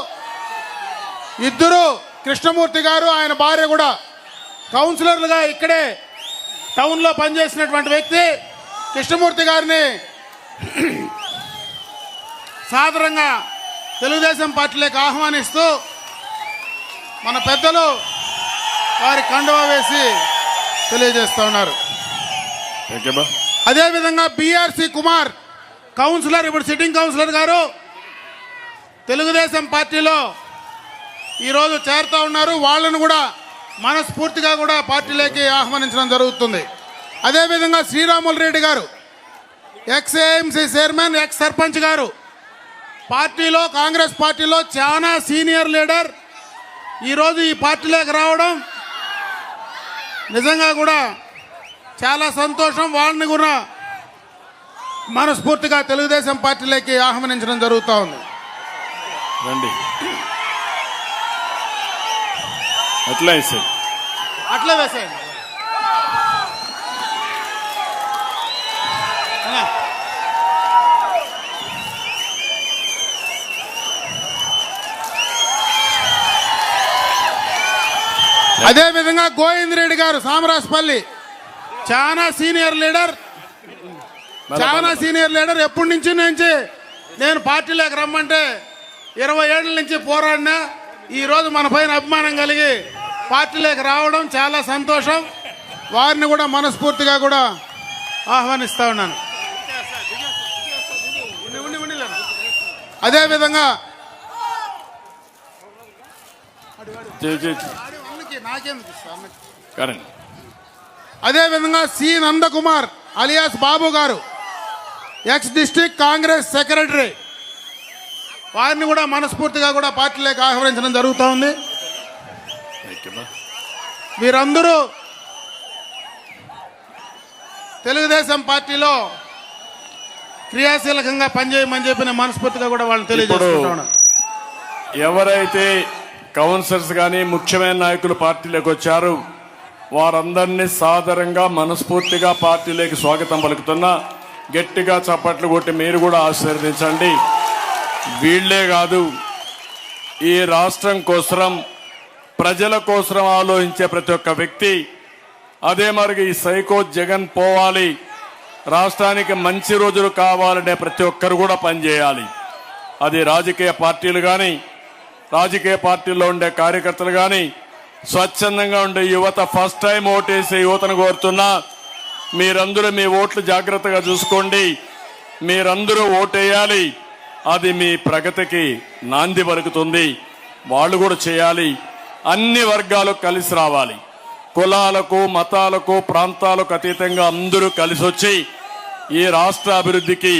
ఇద్దరు, కృష్ణమూర్తి గారు ఆయన భార్య కూడా కౌన్సిలర్లుగా ఇక్కడే టౌన్లో పనిచేసినటువంటి వ్యక్తి. కృష్ణమూర్తి గారిని సాదరంగా తెలుగుదేశం పార్టీలోకి ఆహ్వానిస్తూ మన పెద్దలు వారి కండువా వేసి తెలియజేస్తా ఉన్నారు. అదేవిధంగా బిఆర్సి కుమార్ కౌన్సిలర్, ఇప్పుడు సిట్టింగ్ కౌన్సిలర్ గారు తెలుగుదేశం పార్టీలో ఈరోజు చేరుతా ఉన్నారు. వాళ్ళను కూడా మనస్ఫూర్తిగా కూడా పార్టీలోకి ఆహ్వానించడం జరుగుతుంది. అదేవిధంగా శ్రీరాములు రెడ్డి గారు X AMC chairman, X sarpanch గారు, పార్టీలో కాంగ్రెస్ పార్టీలో చాలా సీనియర్ లీడర్, ఈరోజు ఈ పార్టీలోకి రావడం నిజంగా కూడా చాలా సంతోషం. వాళ్ళని కూడా మనస్ఫూర్తిగా తెలుగుదేశం పార్టీలోకి ఆహ్వానించడం జరుగుతూ ఉంది. రండి, అట్లా వేసేయండి, అట్లా వేసేయండి. అదేవిధంగా గోవింద్ రెడ్డి గారు సామరాజపల్లి, చాలా సీనియర్ లీడర్, చాలా సీనియర్ లీడర్. ఎప్పటి నుంచి నేను పార్టీలోకి రమ్మంటే 20 ఏళ్ళ నుంచి పోరాడినా, ఈరోజు మన పైన అభిమానం కలిగి పార్టీలోకి రావడం చాలా సంతోషం. వారిని కూడా మనస్ఫూర్తిగా కూడా ఆహ్వానిస్తా ఉన్నాను. అదేవిధంగా అదేవిధంగా సి నందకుమార్ అలియాస్ బాబు గారు, ఎక్స్ డిస్ట్రిక్ట్ కాంగ్రెస్ సెక్రటరీ, వారిని కూడా మనస్ఫూర్తిగా కూడా పార్టీలోకి ఆహ్వానించడం జరుగుతూ ఉంది. వీరందరూ తెలుగుదేశం పార్టీలో క్రియాశీలకంగా పనిచేయమని చెప్పి నేను మనస్ఫూర్తిగా కూడా వాళ్ళని తెలియజేస్తున్నాను. ఎవరైతే కౌన్సిలర్స్ కానీ ముఖ్యమైన నాయకులు పార్టీలోకి వచ్చారు వారందరినీ సాదరంగా మనస్ఫూర్తిగా పార్టీలోకి స్వాగతం పలుకుతున్నా. గట్టిగా చప్పట్లు కొట్టి మీరు కూడా ఆశీర్వదించండి. వీళ్లే కాదు, ఈ రాష్ట్రం కోసం ప్రజల కోసం ఆలోచించే ప్రతి ఒక్క వ్యక్తి, అదే మరి ఈ సైకో జగన్ పోవాలి, రాష్ట్రానికి మంచి రోజులు కావాలనే ప్రతి ఒక్కరు కూడా పనిచేయాలి. అది రాజకీయ పార్టీలు కానీ, రాజకీయ పార్టీల్లో ఉండే కార్యకర్తలు కానీ, స్వచ్ఛందంగా ఉండే యువత, ఫస్ట్ టైం ఓటేసే యువతను కోరుతున్నా, మీరందరూ మీ ఓట్లు జాగ్రత్తగా చూసుకోండి. మీరందరూ ఓటేయాలి. అది మీ ప్రగతికి నాంది పలుకుతుంది. వాళ్ళు కూడా చేయాలి. అన్ని వర్గాలు కలిసి రావాలి. కులాలకు, మతాలకు, ప్రాంతాలకు అతీతంగా అందరూ కలిసి వచ్చి ఈ రాష్ట్ర అభివృద్ధికి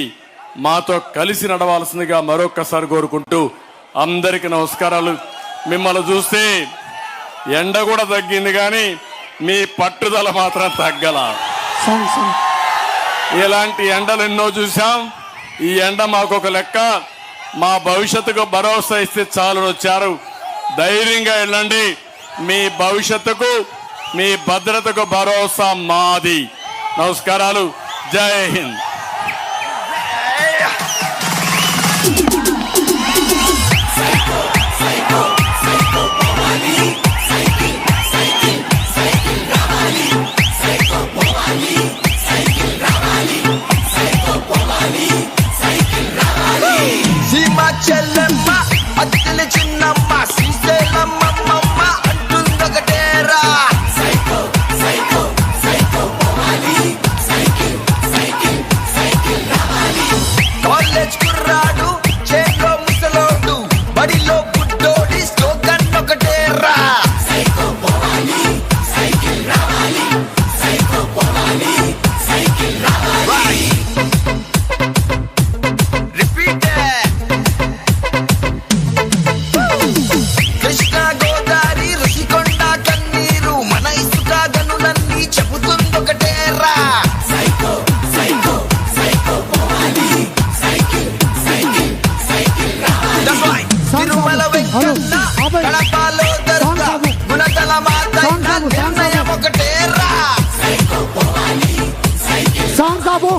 మాతో కలిసి నడవాల్సిందిగా మరొక్కసారి కోరుకుంటూ అందరికీ నమస్కారాలు. మిమ్మల్ని చూస్తే ఎండ కూడా తగ్గింది కానీ మీ పట్టుదల మాత్రం తగ్గల. ఇలాంటి ఎండలు ఎన్నో చూసాం. ఈ ఎండ మాకొక లెక్క. మా భవిష్యత్తుకు భరోసా ఇస్తే చాలు వచ్చారు. ధైర్యంగా వెళ్ళండి. మీ భవిష్యత్తుకు, మీ భద్రతకు భరోసా మాది. నమస్కారాలు. జై హింద్. చెల్లెమ్మ అత్తెల చిన్నమ్మ శ్రీశైలమ్మ అంటుందొకటేరా. సైకో సైకో సైకో పోవాలి, సైకిల్ సైకిల్ సైకిల్ రావాలి. కాలేజ్ కుర్రాడు, చేతిలో ముసలోడు, బడిలో గుడ్డోడి, స్లోగన్ ఒకటేరా. సైకో పోవాలి, సైకిల్ రావాలి, సైకో పోవాలి, సైకిల్ రావాలి. కృష్ణా గోదావరి ఋషికొండ కన్నీరు, మన ఇసుక గనులన్నీ చెబుతుందొకటేరా. సైకో సైకో సైకో పోవాలి, సైకిల్ సైకిల్ సైకిల్ రావాలి. తిరుమల వెంకన్న, కడపలో దర్గా, గుణదల మాతైన నిర్ణయం ఒకటేరా. సైకో పోవాలి, సైకిల్. సాంగ్ ఆపు,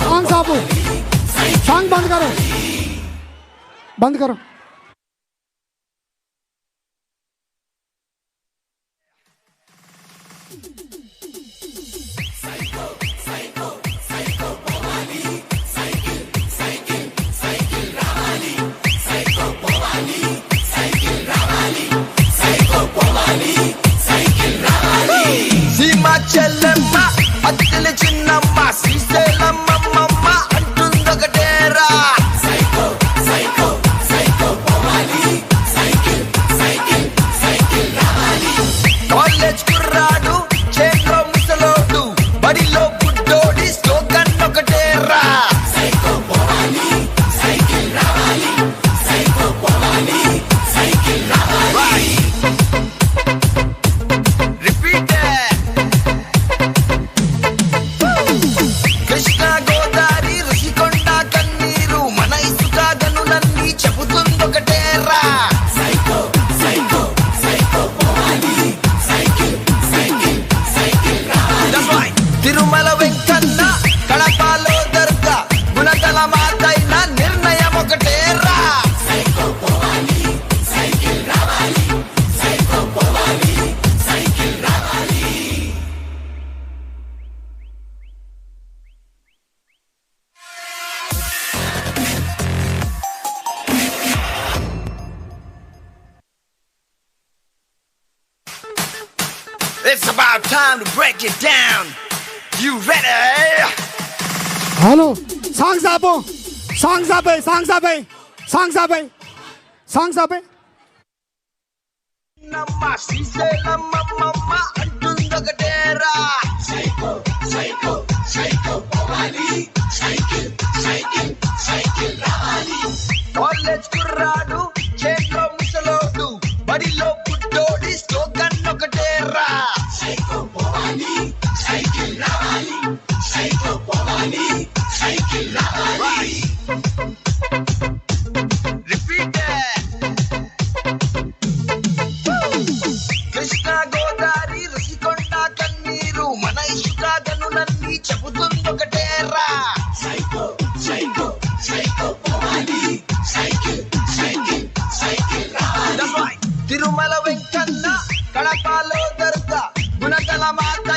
సాంగ్ ఆపు, సాంగ్ బంద్ కరో, బంద్ కరో. సీమ చెల్లెమ్మ అత్తెల చిన్నమ్మ శ్రీశైలమ్మ అంటుందొకటేరా. Psycho psycho psycho It's about time to break it down. You ready? Hello songs ఆపు, సాంగ్స్ ఆపే, సాంగ్స్ ఆపే, సాంగ్స్ ఆపే, సాంగ్స్ ఆపే. నమ్మ శ్రీశైలమ్మ అంటుందొకటేరా. సైకో సైకో సైకో పోవాలి, సైకిల్ సైకిల్ సైకిల్ రావాలి. కాలేజ్ కుర్రాడు, చేతిలో ముసలోడు, బడిలో పుట్టోడి స్లోగన్ ఒకటేరా. సైకో పోవాలి, సైకిల్ రావాలి, సైకో పోవాలి, సైకిల్ రావాలి. రిపీట్. కృష్ణా గోదావరి రుషికొండ కన్నీరు మన ఇసుక గనులన్నీ చెబుతుందొకటేరా. సైకో సైకో సైకో పోవాలి, సైకిల్ సైకిల్ సైకిల్ రావాలి. తిరుమల వెంకన్న, కడపలో దర్గా, గుణదల మాత